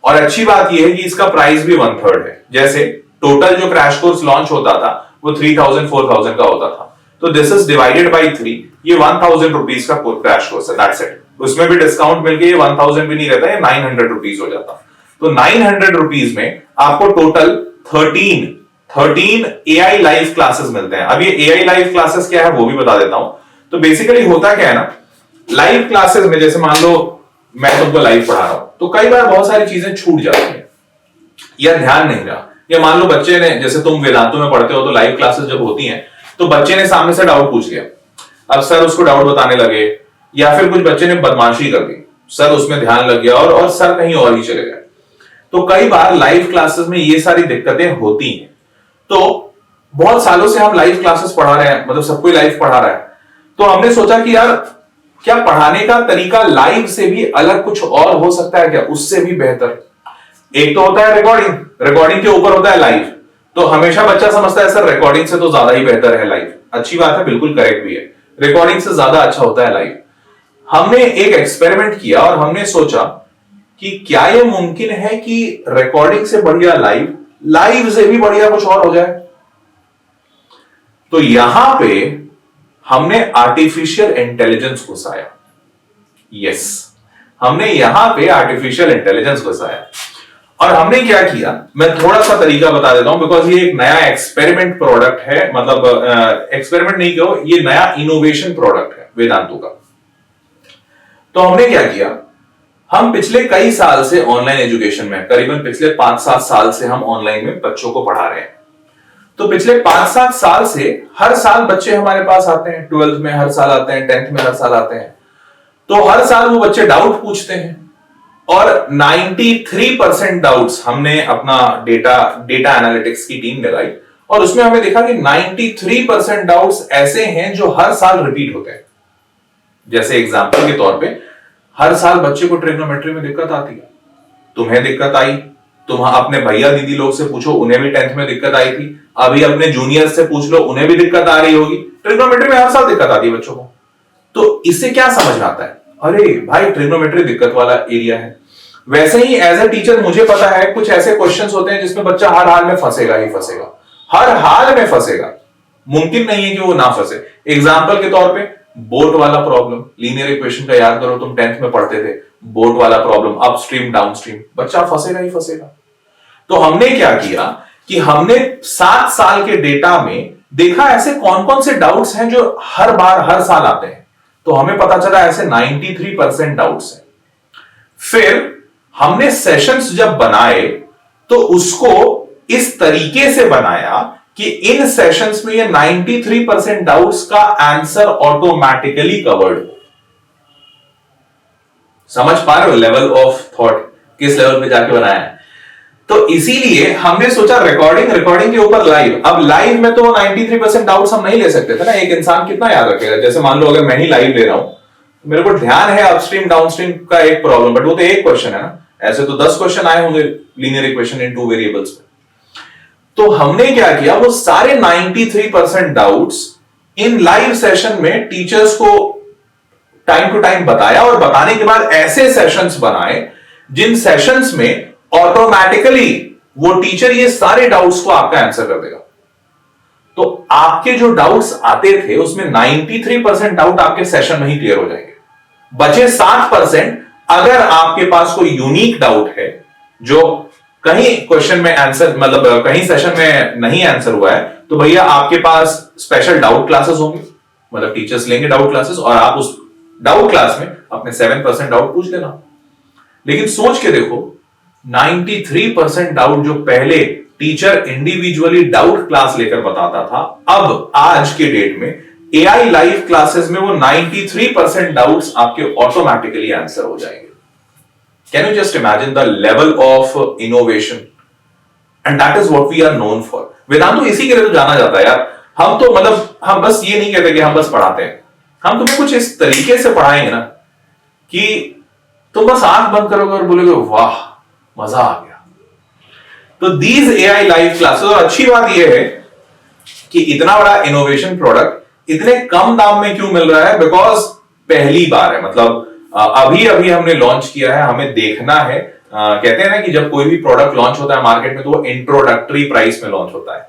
और अच्छी बात यह है कि इसका प्राइस भी 1/3 है। जैसे टोटल जो क्रैश कोर्स लॉन्च होता था वो 3000 4000 का होता था, तो दिस इज डिवाइडेड बाई 3, ये 1000 रुपीज का क्रैश कोर्स है, दैट्स इट। उसमें भी डिस्काउंट मिलके ये 1000 भी नहीं रहता, ये 900 रुपीज हो जाता। तो 900 रुपीज में आपको टोटल 13 एआई लाइव क्लासेस मिलते हैं। अब ये एआई लाइव क्लासेस क्या है वो भी बता देता हूं। तो बेसिकली होता क्या है ना, लाइव क्लासेस में जैसे मान लो मैं तुमको लाइव पढ़ा रहा हूं, तो कई बार बहुत सारी चीजें छूट जाती हैं या ध्यान नहीं रहा, या मान लो बच्चे ने, जैसे तुम वेदांतु में पढ़ते हो तो लाइव क्लासेस जब होती हैं तो बच्चे ने सामने से डाउट पूछ लिया, अब सर उसको डाउट बताने लगे, या फिर कुछ बच्चे ने बदमाशी कर दी, सर उसमें ध्यान लग गया और सर कहीं और ही चले गए। तो कई बार लाइव क्लासेस में ये सारी दिक्कतें होती हैं। तो बहुत सालों से हम लाइव क्लासेस पढ़ा रहे हैं, मतलब सब कोई लाइव पढ़ा रहा है, तो हमने सोचा कि यार क्या पढ़ाने का तरीका लाइव से भी अलग कुछ और हो सकता है क्या, उससे भी बेहतर। एक तो होता है रिकॉर्डिंग के ऊपर होता है लाइव। तो हमेशा बच्चा समझता है सर रिकॉर्डिंग से तो ज्यादा ही बेहतर है लाइव। अच्छी बात है, बिल्कुल करेक्ट भी है, रिकॉर्डिंग से ज्यादा अच्छा होता है लाइव। हमने एक एक्सपेरिमेंट किया और हमने सोचा कि क्या यह मुमकिन है कि रिकॉर्डिंग से बढ़िया लाइव से भी बढ़िया कुछ और हो जाए। तो यहां पे हमने आर्टिफिशियल इंटेलिजेंस घुसाया। यस, हमने यहां पे आर्टिफिशियल इंटेलिजेंस घुसाया। और हमने क्या किया, मैं थोड़ा सा तरीका बता देता हूं, बिकॉज ये एक नया एक्सपेरिमेंट प्रोडक्ट है, मतलब एक्सपेरिमेंट नहीं कहो, ये नया इनोवेशन प्रोडक्ट है वेदांतु का। तो हमने क्या किया, हम पिछले कई साल से ऑनलाइन एजुकेशन में, करीबन पिछले 5-7 साल से हम ऑनलाइन में बच्चों को पढ़ा रहे हैं। तो पिछले 5-7 साल से हर साल बच्चे हमारे पास आते हैं, 12th में हर साल आते हैं, 10th में हर साल आते हैं। तो हर साल वो बच्चे डाउट पूछते हैं और 93% डाउट्स हमने अपना डेटा एनालिटिक्स की टीम लगाई और उसमें हमें देखा कि 93% डाउट्स ऐसे हैं जो हर साल रिपीट होते हैं। जैसे एग्जांपल के तौर पे, हर साल बच्चे को ट्रिग्नोमेट्री में दिक्कत आती है, तुम्हें दिक्कत आई तुम अपने भैया दीदी लोग से पूछो, उन्हें भी 10th में दिक्कत आई थी। अभी अपने जूनियर्स से पूछ लो, उन्हें भी दिक्कत आ रही होगी। ट्रिग्नोमेट्री में हर साल दिक्कत आती है बच्चों को। तो इससे क्या समझ में आता है, अरे भाई ट्रिग्नोमेट्री दिक्कत वाला एरिया है। वैसे ही एज अ टीचर मुझे पता है कुछ ऐसे क्वेश्चंस होते हैं जिसमें बच्चा हर हाल में फंसेगा ही फंसेगा, हर हाल में फंसेगा, मुमकिन नहीं है कि वो ना फंसे। एग्जाम्पल के तौर पे बोट वाला प्रॉब्लम, लीनियर इक्वेशन का याद करो, तुम 10th में पढ़ते थे, बोट वाला प्रॉब्लम, अपस्ट्रीम डाउनस्ट्रीम, बच्चा फंसेगा ही फंसेगा। तो हमने क्या किया कि हमने 7 साल के डेटा में देखा ऐसे कौन कौन से डाउट्स हैं जो हर बार हर साल आते हैं। तो हमें पता चला ऐसे 93% डाउट्स हैं। फिर हमने सेशंस जब बनाए तो उसको इस तरीके से बनाया कि इन सेशंस में ये 93% डाउट्स का आंसर ऑटोमेटिकली कवर्ड। समझ पा रहे हो लेवल ऑफ थॉट, किस लेवल पे जाके बनाया है। तो इसीलिए हमने सोचा रिकॉर्डिंग के ऊपर लाइव। अब लाइव में तो 93% डाउट्स हम नहीं ले सकते थे ना, एक इंसान कितना याद रखेगा। जैसे मान लो अगर मैं ही लाइव ले रहा हूं, मेरे को ध्यान है अपस्ट्रीम डाउनस्ट्रीम का एक प्रॉब्लम, बट वो तो एक क्वेश्चन है ना, ऐसे तो 10 क्वेश्चन आए होंगे लीनियर इक्वेशन इन 2 वेरिएबल्स में। तो हमने क्या किया, वो सारे 93% डाउट्स इन लाइव सेशन में टीचर्स को टाइम टू टाइम बताया, और बताने के बाद ऐसे सेशंस बनाए जिन सेशंस में ऑटोमेटिकली वो टीचर ये सारे डाउट्स को आपका आंसर कर देगा। तो आपके जो डाउट्स आते थे उसमें 93% डाउट आपके सेशन में ही क्लियर हो जाएंगे। बचे 7% अगर आपके पास कोई यूनिक डाउट है जो कहीं क्वेश्चन में आंसर, मतलब कहीं सेशन में नहीं आंसर हुआ है, तो भैया आपके पास स्पेशल डाउट क्लासेस होंगे, मतलब टीचर्स लेंगे डाउट क्लासेस, और आप उस डाउट क्लास में अपने 7% डाउट पूछ लेना। लेकिन सोच के देखो, 93% डाउट जो पहले टीचर इंडिविजुअली डाउट क्लास लेकर बताता था, अब आज के डेट में एआई लाइव क्लासेस में वो 93% डाउट्स आपके ऑटोमेटिकली आंसर हो जाएंगे। Can you just imagine the level of innovation, and that is what we are known for. Vedantu इसी के लिए तो जाना जाता है यार। हम तो मतलब हम बस ये नहीं कहते कि हम बस पढ़ाते हैं, हम तुम्हें कुछ इस तरीके से पढ़ाएंगे ना कि तुम बस आंख बंद करोगे और बोलोगे वाह मजा आ गया। तो दीज एआई लाइव क्लासेस, और अच्छी बात यह है कि इतना बड़ा इनोवेशन प्रोडक्ट इतने कम दाम में क्यों मिल रहा है, बिकॉज पहली बार है, मतलब अभी अभी हमने लॉन्च किया है, हमें देखना है। कहते हैं ना कि जब कोई भी प्रोडक्ट लॉन्च होता है मार्केट में तो वो इंट्रोडक्टरी प्राइस में लॉन्च होता है,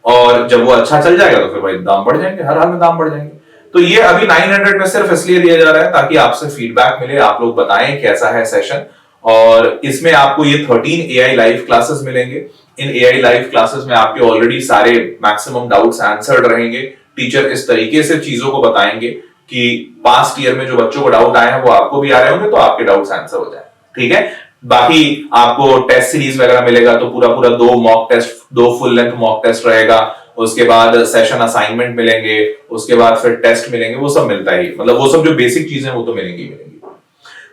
और जब वो अच्छा चल जाएगा तो फिर भाई दाम बढ़ जाएंगे, हर हाल में दाम बढ़ जाएंगे। तो ये अभी 900 में सिर्फ इसलिए दिया जा रहा है ताकि आपसे फीडबैक मिले, आप लोग बताएं कैसा है सेशन। और इसमें आपको ये 13 एआई लाइव क्लासेस मिलेंगे। इन एआई लाइव क्लासेस में आपके ऑलरेडी सारे मैक्सिमम डाउट्स आंसर्ड रहेंगे। टीचर इस तरीके से चीजों को बताएंगे कि पास्ट ईयर में जो बच्चों को डाउट आए हैं वो आपको भी आ रहे होंगे, तो आपके डाउट्स आंसर हो जाए। ठीक है, बाकी आपको टेस्ट सीरीज वगैरह मिलेगा, तो पूरा 2 mock test, 2 full length mock test रहेगा। उसके बाद सेशन असाइनमेंट मिलेंगे, उसके बाद फिर टेस्ट मिलेंगे, वो सब मिलता ही, मतलब वो सब जो बेसिक चीजें वो तो मिलेंगी।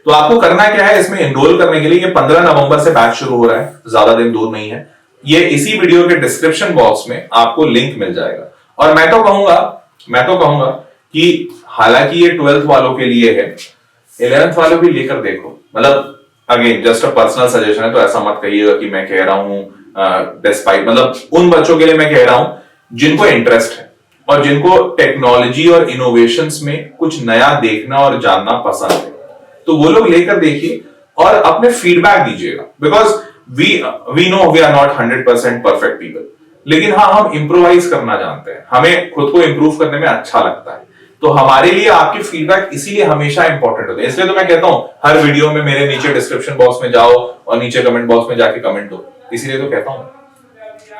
तो आपको करना क्या है, इसमें एनरोल करने के लिए ये 15 नवंबर से बैच शुरू हो रहा है, ज्यादा दिन दूर नहीं है। ये इसी वीडियो के डिस्क्रिप्शन बॉक्स में आपको लिंक मिल जाएगा। और मैं तो कहूंगा कि हालांकि ये 12th वालों के लिए है, 11th वालों भी लेकर देखो। मतलब again just a personal suggestion है, तो ऐसा मत कहिएगा कि मैं कह रहा हूं डिस्पाइट, मतलब उन बच्चों के लिए मैं कह रहा हूं जिनको इंटरेस्ट है और जिनको टेक्नोलॉजी और इनोवेशंस में कुछ नया देखना और जानना पसंद है, तो वो लोग लेकर देखिए और अपने फीडबैक दीजिएगा। Because we know we are not 100% perfect people, लेकिन हाँ हम इंप्रोवाइज करना जानते हैं, हमें खुद को इंप्रूव करने में अच्छा लगता है। तो हमारे लिए आपके फीडबैक इसीलिए हमेशा इंपॉर्टेंट होते हैं। इसलिए तो मैं कहता हूं हर वीडियो में मेरे नीचे डिस्क्रिप्शन बॉक्स में जाओ और नीचे कमेंट बॉक्स में जाके कमेंट दो, इसीलिए तो कहता हूं।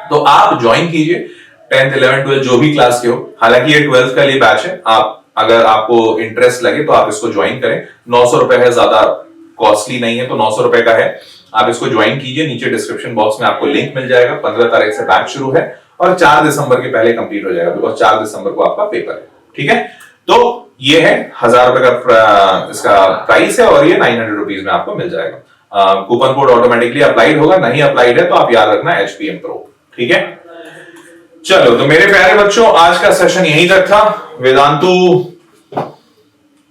तो आप ज्वाइन कीजिए 10th 11th 12th जो भी क्लास के हो। हालांकि ये 12th का लिए बैच है, आप अगर आपको इंटरेस्ट लगे तो आप इसको ज्वाइन करें। 900 रुपए है, ज्यादा कॉस्टली नहीं है, तो 900 रुपए का है, आप इसको ज्वाइन कीजिए। नीचे डिस्क्रिप्शन बॉक्स में आपको लिंक मिल जाएगा। 15 तारीख से बैच शुरू है और 4 दिसंबर के पहले कंप्लीट हो जाएगा, बिकॉज 4 दिसंबर को आपका पेपर है। ठीक है, तो ये है 1000 रुपए का इसका प्राइस है और ये 900 रुपीज में आपको मिल जाएगा। कूपन कोड ऑटोमेटिकली अप्लाइड होगा, नहीं अप्लाइड है तो आप याद रखना HPM Pro। ठीक है, चलो तो मेरे प्यारे बच्चों आज का सेशन यहीं तक था। वेदांतु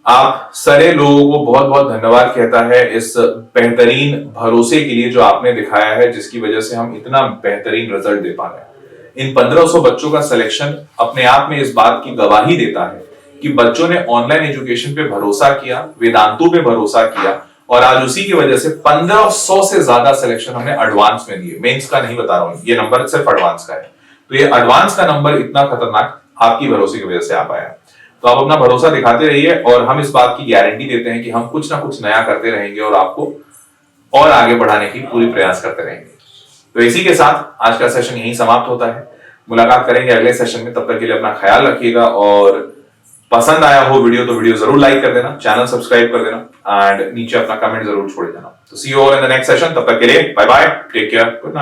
आप सारे लोगों को बहुत बहुत धन्यवाद कहता है इस बेहतरीन भरोसे के लिए जो आपने दिखाया है, जिसकी वजह से हम इतना बेहतरीन रिजल्ट दे पा रहे हैं। इन 1500 बच्चों का सिलेक्शन अपने आप में इस बात की गवाही देता है कि बच्चों ने ऑनलाइन एजुकेशन पे भरोसा किया, वेदांतु पे भरोसा किया, और आज उसी की वजह से 1500 से ज्यादा सिलेक्शन हमने एडवांस में दिए। मेंस का नहीं बता रहा हूं, ये नंबर सिर्फ एडवांस का है। तो ये एडवांस का नंबर इतना खतरनाक आपकी भरोसे की वजह से आ पाया। तो आप अपना भरोसा दिखाते रहिए और हम इस बात की गारंटी देते हैं कि हम कुछ ना कुछ नया करते रहेंगे और आपको और आगे बढ़ाने की पूरी प्रयास करते रहेंगे। तो इसी के साथ आज का सेशन यहीं समाप्त होता है। मुलाकात करेंगे अगले सेशन में, तब तक के लिए अपना ख्याल रखिएगा, और पसंद आया हो वीडियो तो वीडियो जरूर लाइक कर देना, चैनल सब्सक्राइब कर देना एंड नीचे अपना कमेंट जरूर छोड़ देना। तो see you all in the next session, तब तक के लिए bye bye, take care, good night.